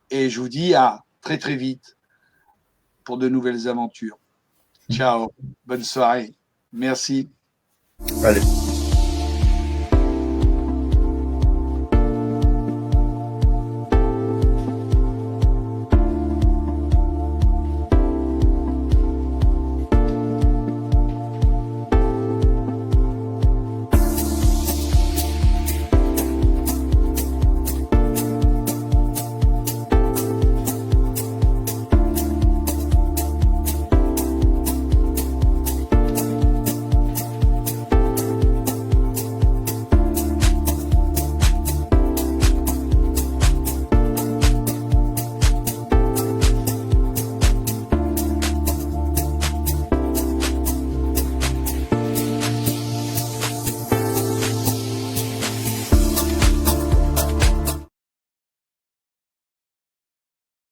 et je vous dis à très très vite pour de nouvelles aventures. Ciao, bonne soirée, merci. Allez.